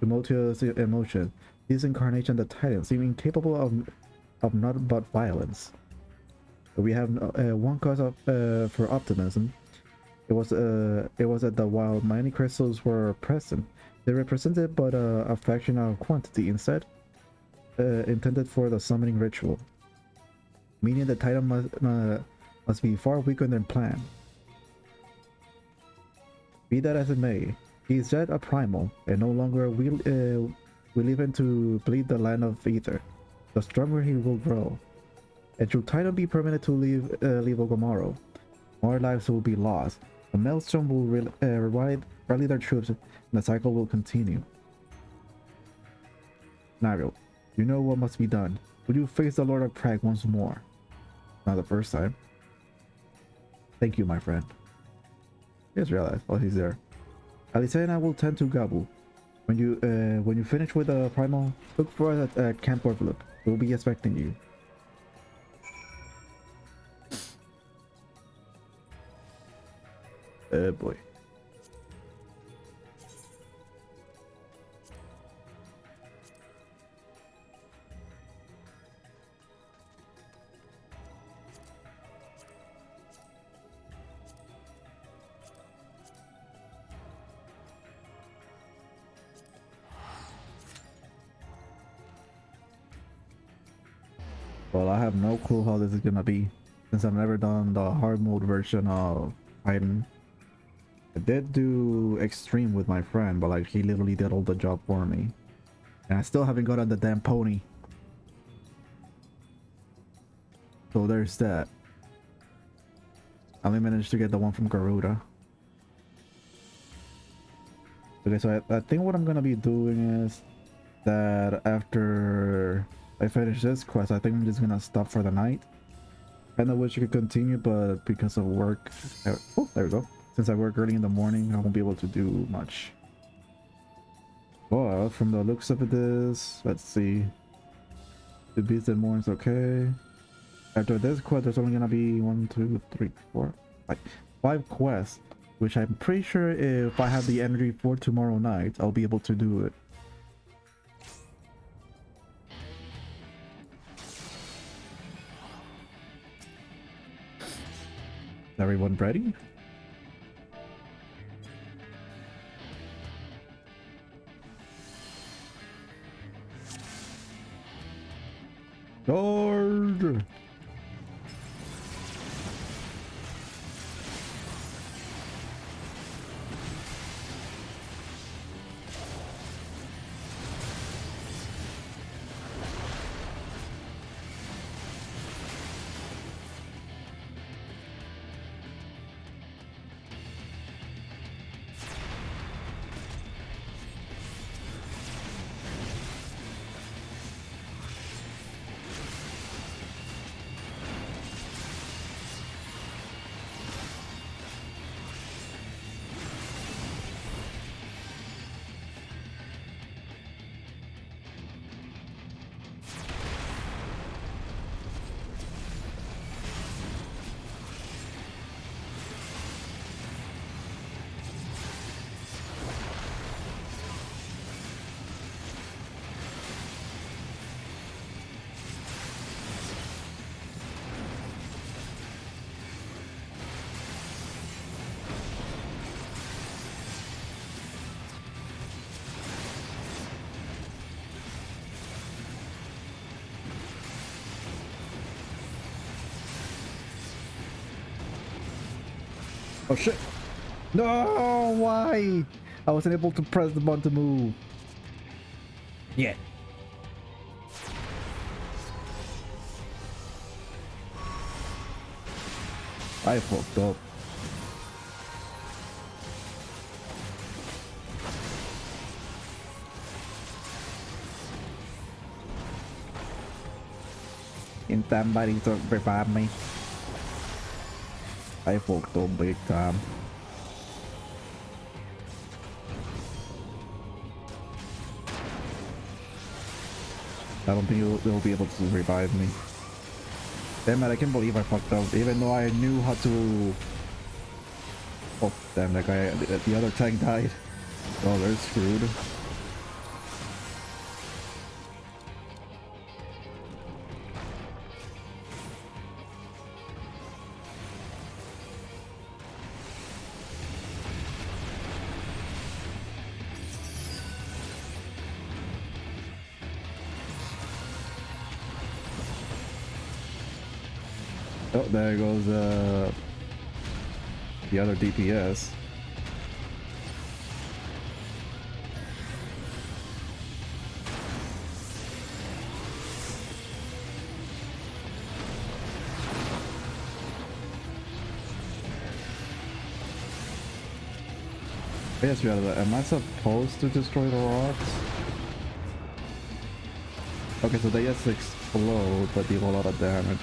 tumultuous emotion, this incarnation the Titan seem incapable of naught but violence. We have one cause for optimism. It was that while many crystals were present, they represented but a fraction of quantity instead intended for the summoning ritual, meaning the Titan must be far weaker than planned. Be that as it may, he is yet a primal, and no longer will leave him to bleed the land of ether. The stronger he will grow, and should Titan be permitted to leave Ogomaro, more lives will be lost. The Maelstrom will rally their troops, and the cycle will continue. Nightrow, you know what must be done. Will you face the Lord of Prague once more? Not the first time. Thank you, my friend. Just realized, oh, he's there. Alisa and I will tend to Gabu. When you finish with the primal, look for us at Camp Orville. We'll be expecting you. Oh boy. Well, I have no clue how this is gonna be, since I've never done the hard mode version of Titan. I did do extreme with my friend, but like he literally did all the job for me. And I still haven't got on the damn pony. So there's that. I only managed to get the one from Garuda. Okay, so I think what I'm gonna be doing is that after I finish this quest, I think I'm just gonna stop for the night. I know wish I could continue, but because of work, oh, there we go. Since I work early in the morning, I won't be able to do much. But from the looks of this, let's see. The beast and more is okay. After this quest, there's only gonna be 1, 2, 3, 4, 5 quests, which I'm pretty sure if I have the energy for tomorrow night, I'll be able to do it. Is everyone ready? Charge! Oh shit! No, why? I wasn't able to press the button to move. Yeah. I fucked up. And somebody to revive me. I fucked up big time. I don't think they'll be able to revive me. Damn it, I can't believe I fucked up, even though I knew how to... Oh, damn, that guy, the other tank died. Oh, they're screwed. Oh, there goes the other DPS. Yes, we are. Am I supposed to destroy the rocks? Okay, so they just explode, but deal a lot of damage.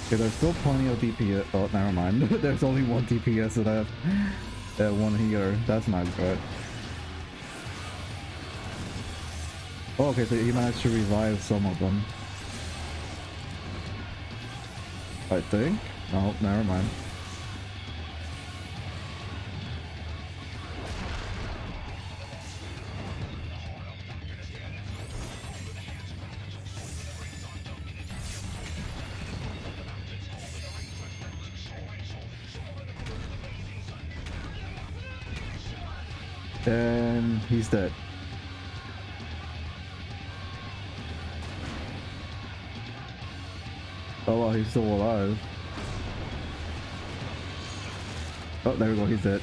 Okay, there's still plenty of DPS. Oh, never mind. There's only one DPS that I have. One healer. That's not good. Oh, okay, so he managed to revive some of them. I think. No, never mind. And he's dead. Oh well, he's still alive. Oh, there we go, he's dead.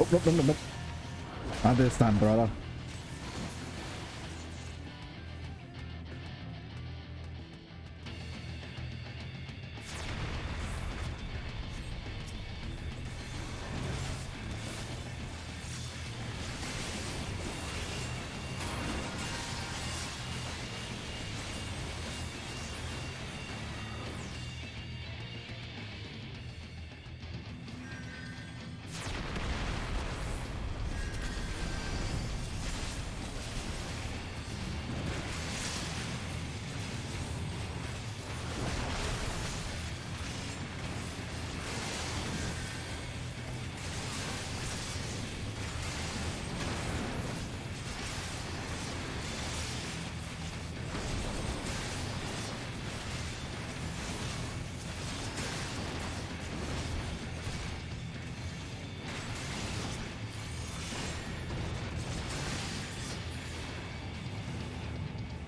Oh, no, no, no, no. Not this time, brother.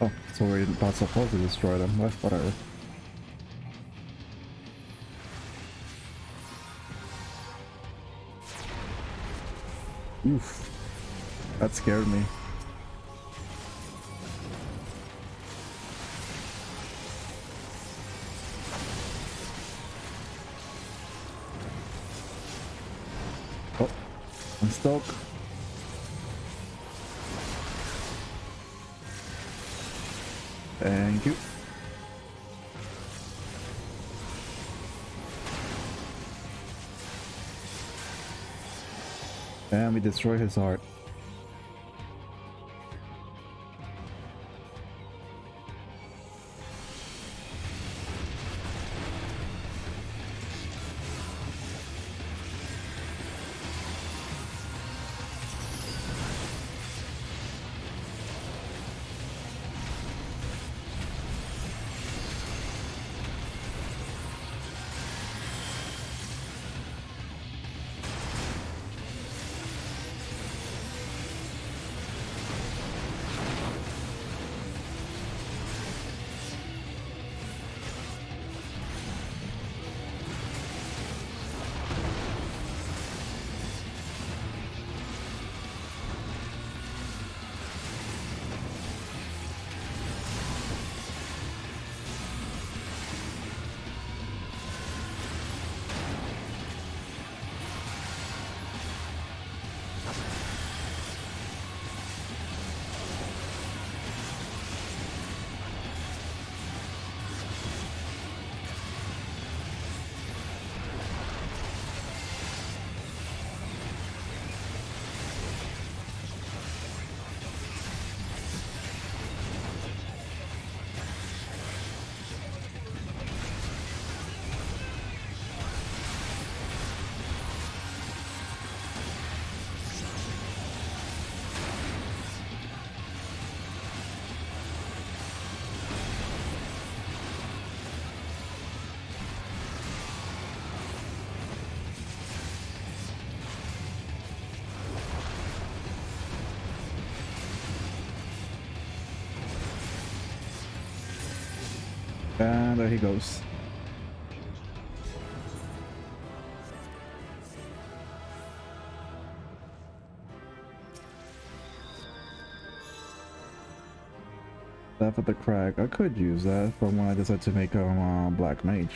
Oh, so we're not supposed to destroy them. Well, whatever. Oof. That scared me. Oh, I'm stuck. Thank you. And we destroy his heart. And there he goes. That for the crack. I could use that for when I decide to make a black mage.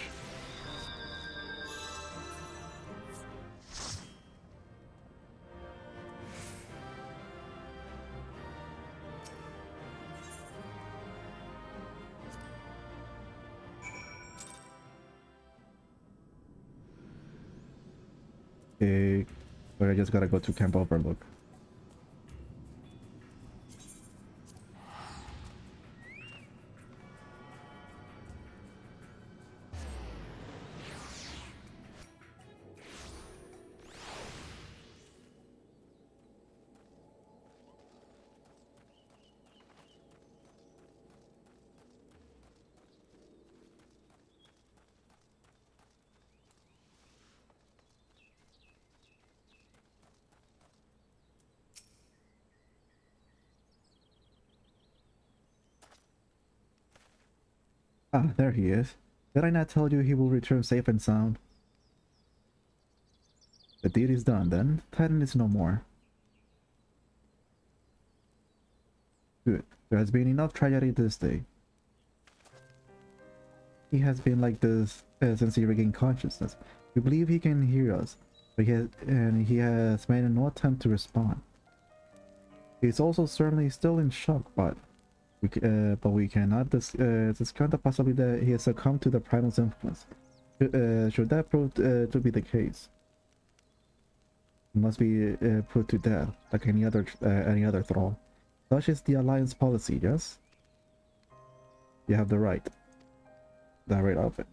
Okay, but I just gotta go to Camp Overlook. Ah, there he is. Did I not tell you he will return safe and sound? The deed is done then. Titan is no more. Good. There has been enough tragedy this day. He has been like this since he regained consciousness. We believe he can hear us, but he has made no attempt to respond. He's also certainly still in shock, but we cannot discount the possibility that he has succumbed to the primal's influence. Should that prove to be the case, he must be put to death like any other thrall. Such is the Alliance policy, yes? You have the right. The right of it.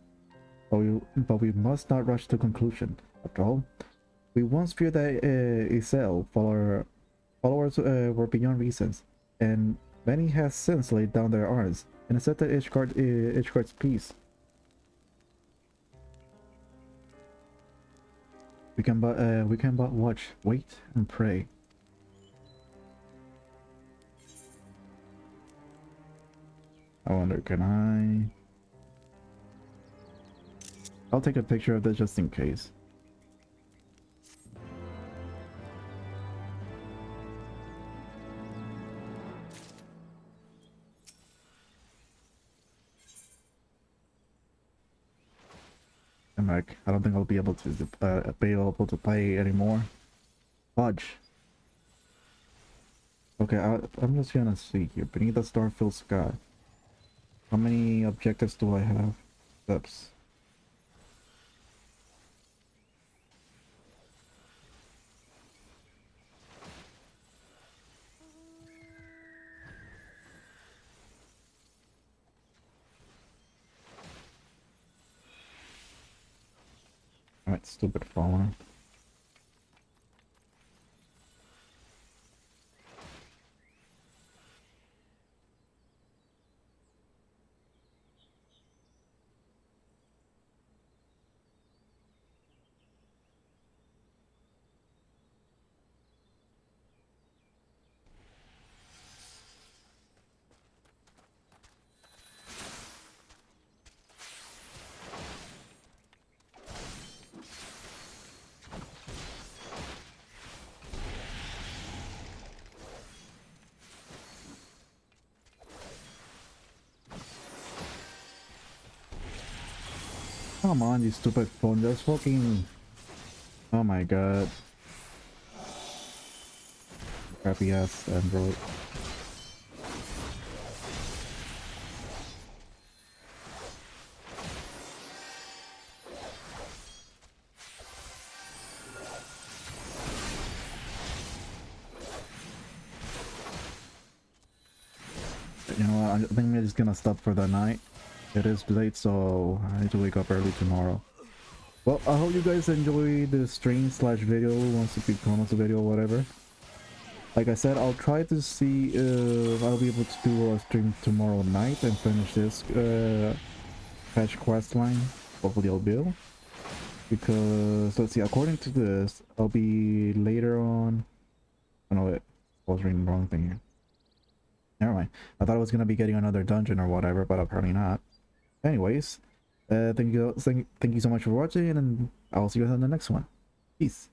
But we must not rush to conclusion. After all, we once feared that Isel followers were beyond reasons, and many have since laid down their arms and accepted Ishgard's peace. We can but watch, wait, and pray. I wonder, can I'll take a picture of this just in case. I'm like, I don't think I'll be able to play anymore. Fudge. Okay, I'm just gonna see here. Beneath the star-filled sky. How many objectives do I have? Steps. Alright, stupid follower. Come on, you stupid phone, just fucking... Oh my god. Crappy ass Android. You know what, I think I'm just gonna stop for the night. It is late, so I need to wake up early tomorrow. Well, I hope you guys enjoy the stream / video once it becomes a video or whatever. Like I said, I'll try to see if I'll be able to do a stream tomorrow night and finish this patch quest line. Hopefully I'll be able. Because, let's see, according to this, I'll be later on... Oh no, wait, I was reading the wrong thing here. Never mind. I thought I was going to be getting another dungeon or whatever, but apparently not. Anyways, thank you so much for watching, and I'll see you guys on the next one. Peace.